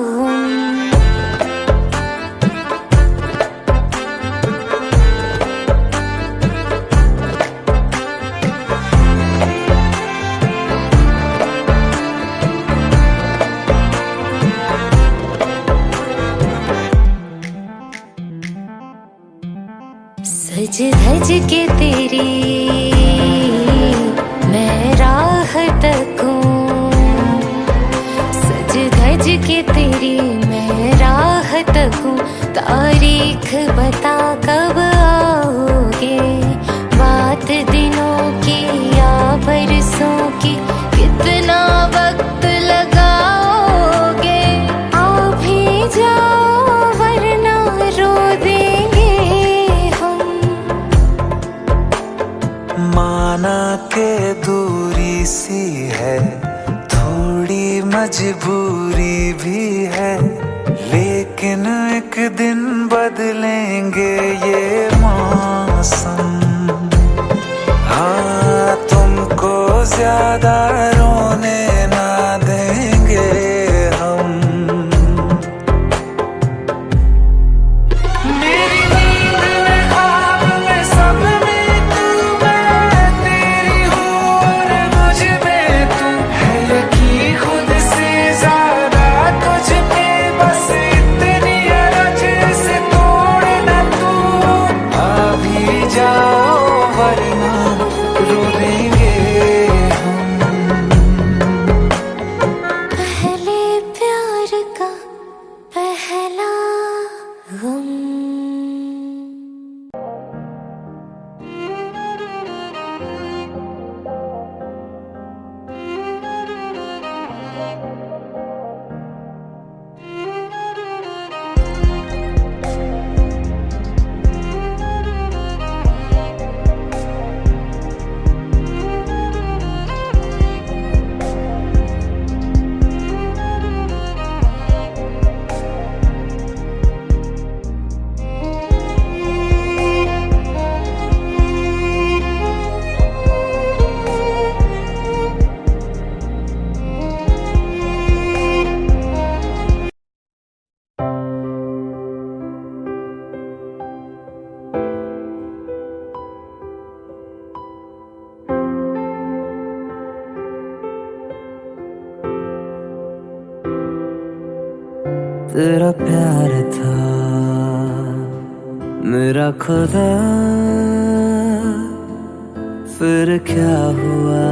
धज के तेरी मैं राह तकूं, सज धज के तेरी मैं राह तकूं, तारीख बता कब आओगे, बात दिनों की या बरसों की, कितना वक्त लगाओगे, आ भी जाओ वरना रो देंगे हम। माना के दूरी सी है, थोड़ी मजबूरी भी है, लेकिन एक दिन बदलेंगे ये मौसम। हाँ, तुमको ज्यादा रोने ना देंगे हम। मेरी नींद में ख्वाब में सब में तू, मैं तेरी हूँ और मुझ में तू है, यकीन खुद से ज्यादा तुझ पे, बस इतनी अरज से तोड़ न तू, आ भी जाओ वरना रो देंगे हम। पहले प्यार का पहला गम। तेरा प्यार था मेरा खुदा, फिर क्या हुआ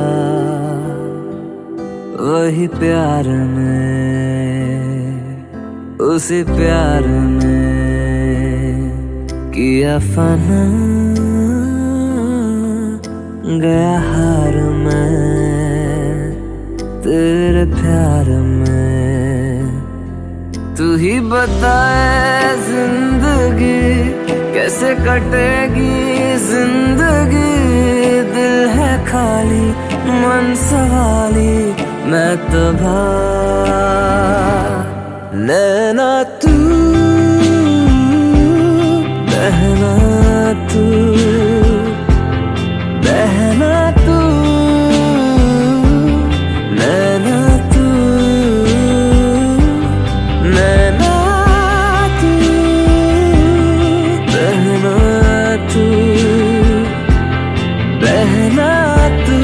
वही प्यार में, उसी प्यार में किया फना, गया हार में तेरे प्यार में। तू ही बताए जिंदगी कैसे कटेगी जिंदगी, दिल है खाली मन सवाली, मैं तबाह। नैना तू बहना तू, बहना तू, नैना तू, नैना तू, बहना तू, बहना तू,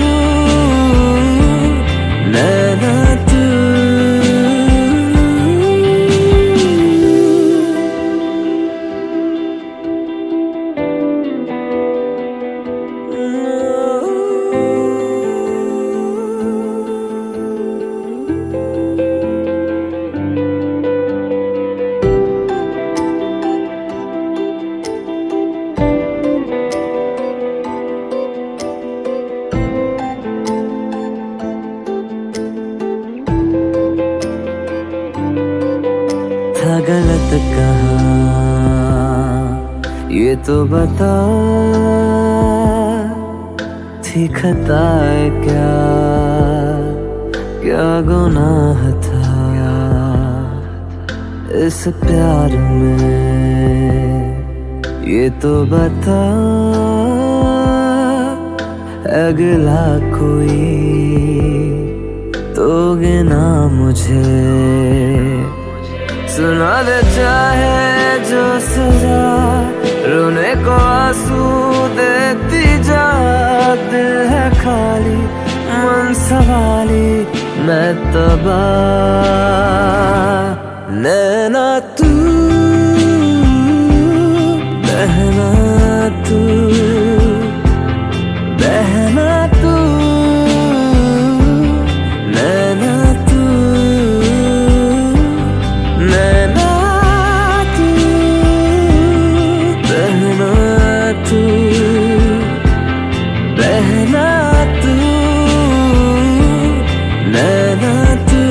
नैना तू। था गलत कहाँ ये तो बता, थी खताए क्या, क्या गुनाह था इस प्यार में, ये तो बता अगला कोई तो गिना मुझे, सुना दे चाहे जो सजा, रोने को आंसू देती जा। दिल है खाली मन सवाली, मैं तबाह। नैना तू बहना तू बहना तू, नैना तू नैना तू, बहना तू बहना तू, नैना तू।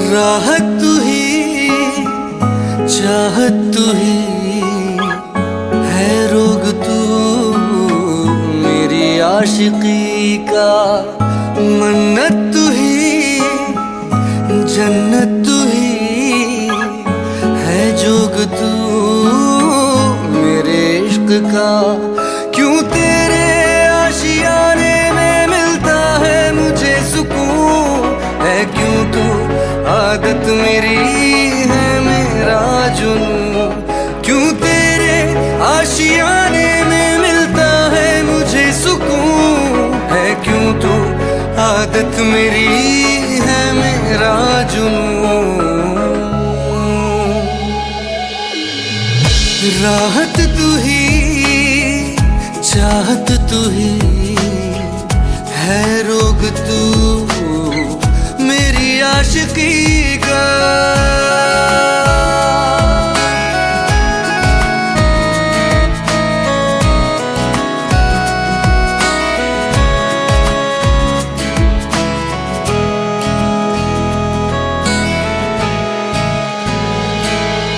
राहत तू ही, चाहत तू ही है रोग तू मेरी आशिकी का। मन्नत तू ही, जन्नत तू ही है जोग तू मेरे इश्क का। क्यों तेरे आशियाने में मिलता है मुझे सुकून, है क्यों तू आदत मेरी है मेरा जुनून। क्यों तेरे आशियाने में मिलता है मुझे सुकून, है क्यों तू आदत मेरी है मेरा जुनून। राहत तू ही, चाहत तू ही है रोग तू मेरी आशिकी का।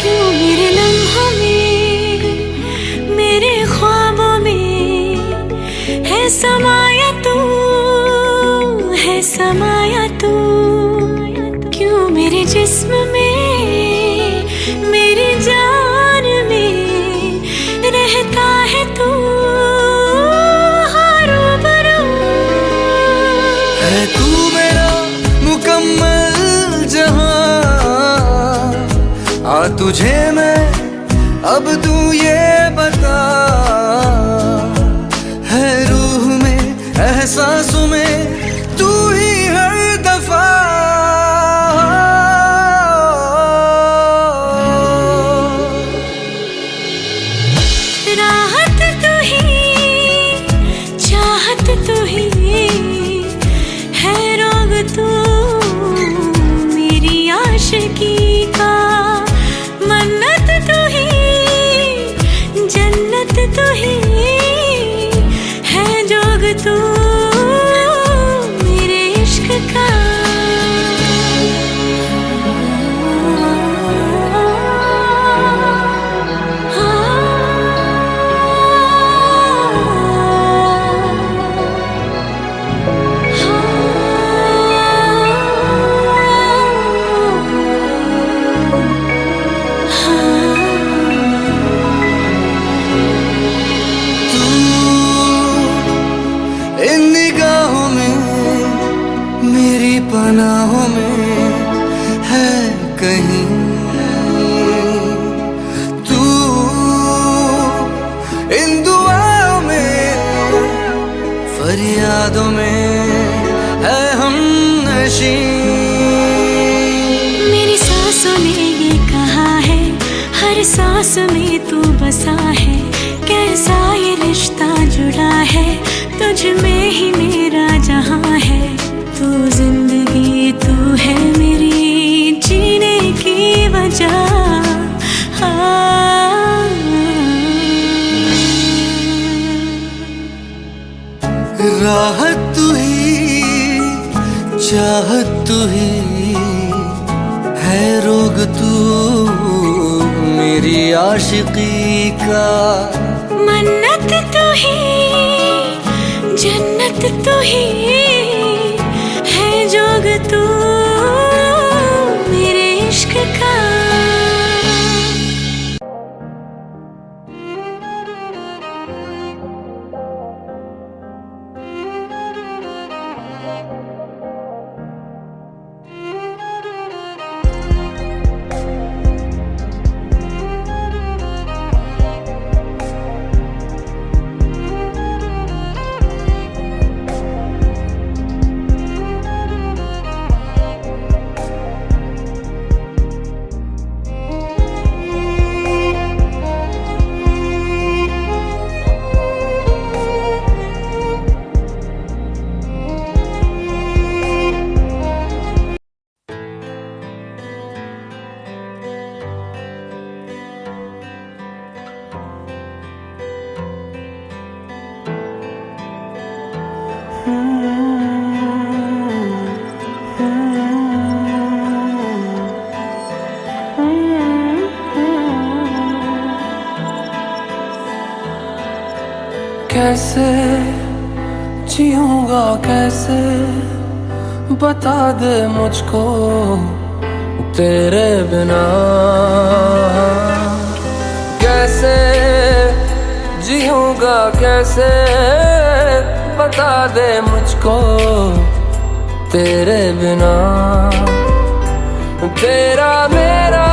क्यों मेरे लम्हों में, मेरे ख्वाबों में है समाया तू, है समाया तू। क्यों मेरे जिस्म में, मेरी जान में रहता है तू रूबरू। है तू मेरा मुकम्मल जहां, आ तुझे मैं अब तू ये बता। है रूह में, एहसासों में तू ही हर दफा। राहत तू ही, चाहत तू ही है रोग तू मेरी आशिकी का। मन्नत तू ही, जन्नत तू ही है जोग तू मेरे इश्क का। इन निगाहों में, मेरी पनाहों में है कहीं तू। इन दुआओं में, फरियादों में है हम नशी। मेरी सांसों ने ये कहा है, हर सांस में तू बसा है। कैसा ये रिश्ता जुड़ा है, तुझ में ही मेरा जहां है। तू जिंदगी, तू है मेरी जीने की वजह। राहत तू ही, चाहत तू ही है रोग तू मेरी आशिकी का। मन्नत तू ही, जन्नत तू ही है जोग तू मेरे इश्क का। कैसे जीऊंगा कैसे, बता दे मुझको तेरे बिना। कैसे जीऊंगा कैसे, बता दे मुझको तेरे बिना। तेरा मेरा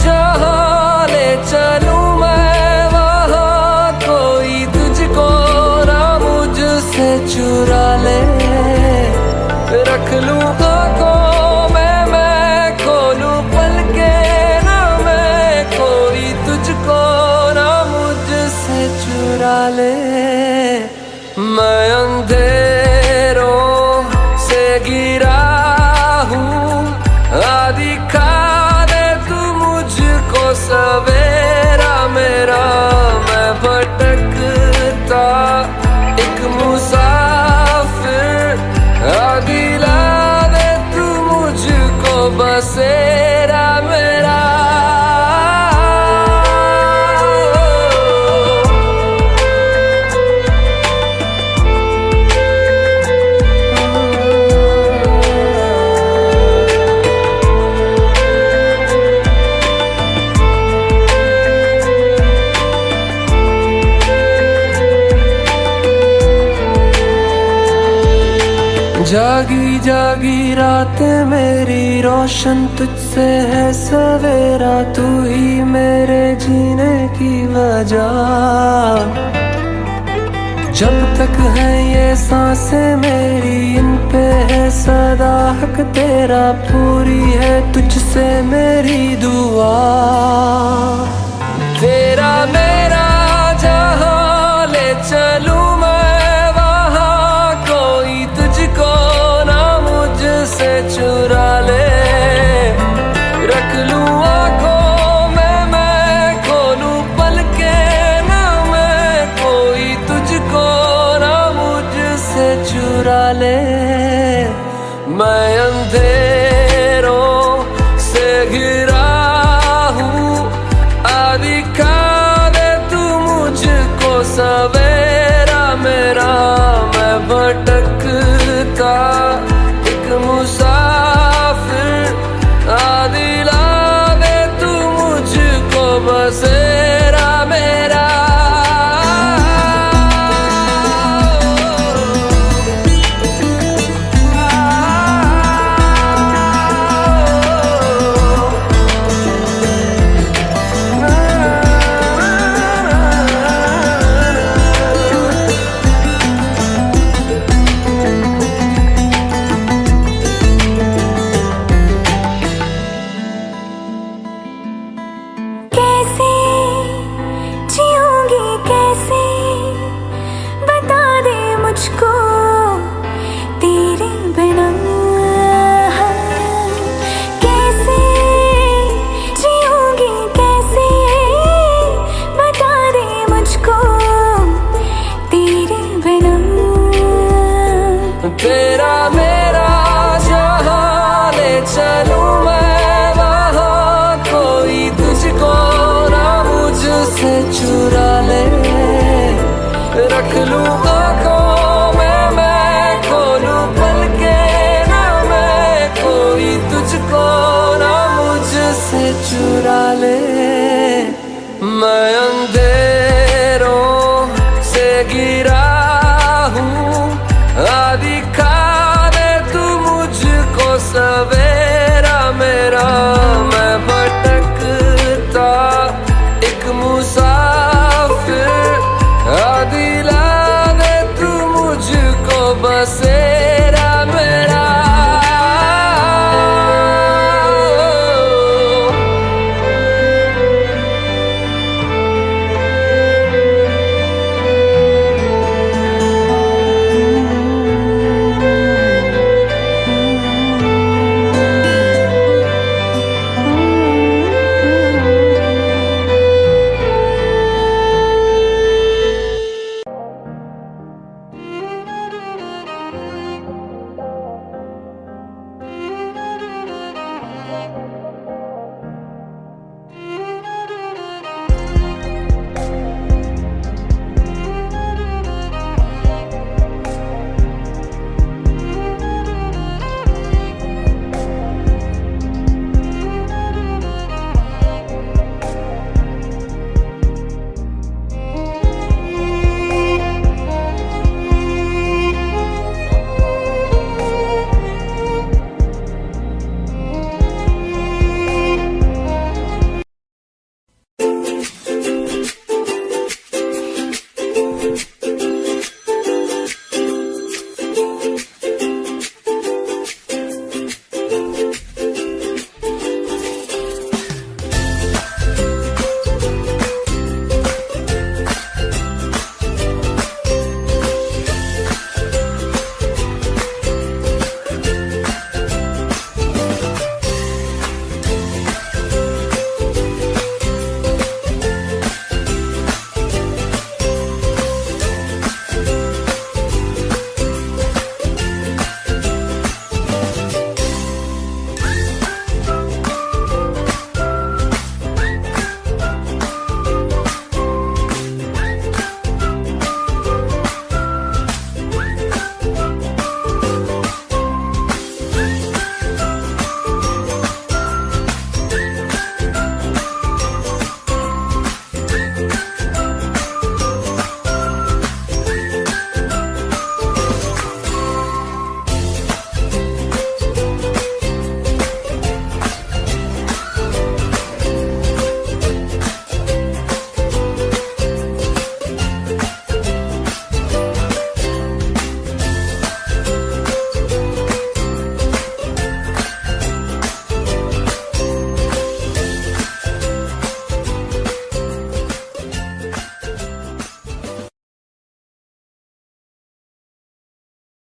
जहाँ ले चलूं मैं, वहाँ कोई तुझको ना मुझसे चुरा ले। रख लूं आँखों में मैं खोलूं पलके ना मैं, कोई तुझको ना मुझसे चुरा ले। मैं अंधेरों से गिरा हूँ, दिखा दे तू मुझको सवेरा मेरा। मैं भटकता एक मुसाफिर, दिला दे तू मुझको बसेरा मेरा। जागी जागी रातें मेरी रोशन तुझसे है सवेरा, तू ही मेरे जीने की वजह। जब तक है ये सांसें मेरी, इन पे है सदा हक तेरा, पूरी है तुझसे मेरी दुआ। तेरा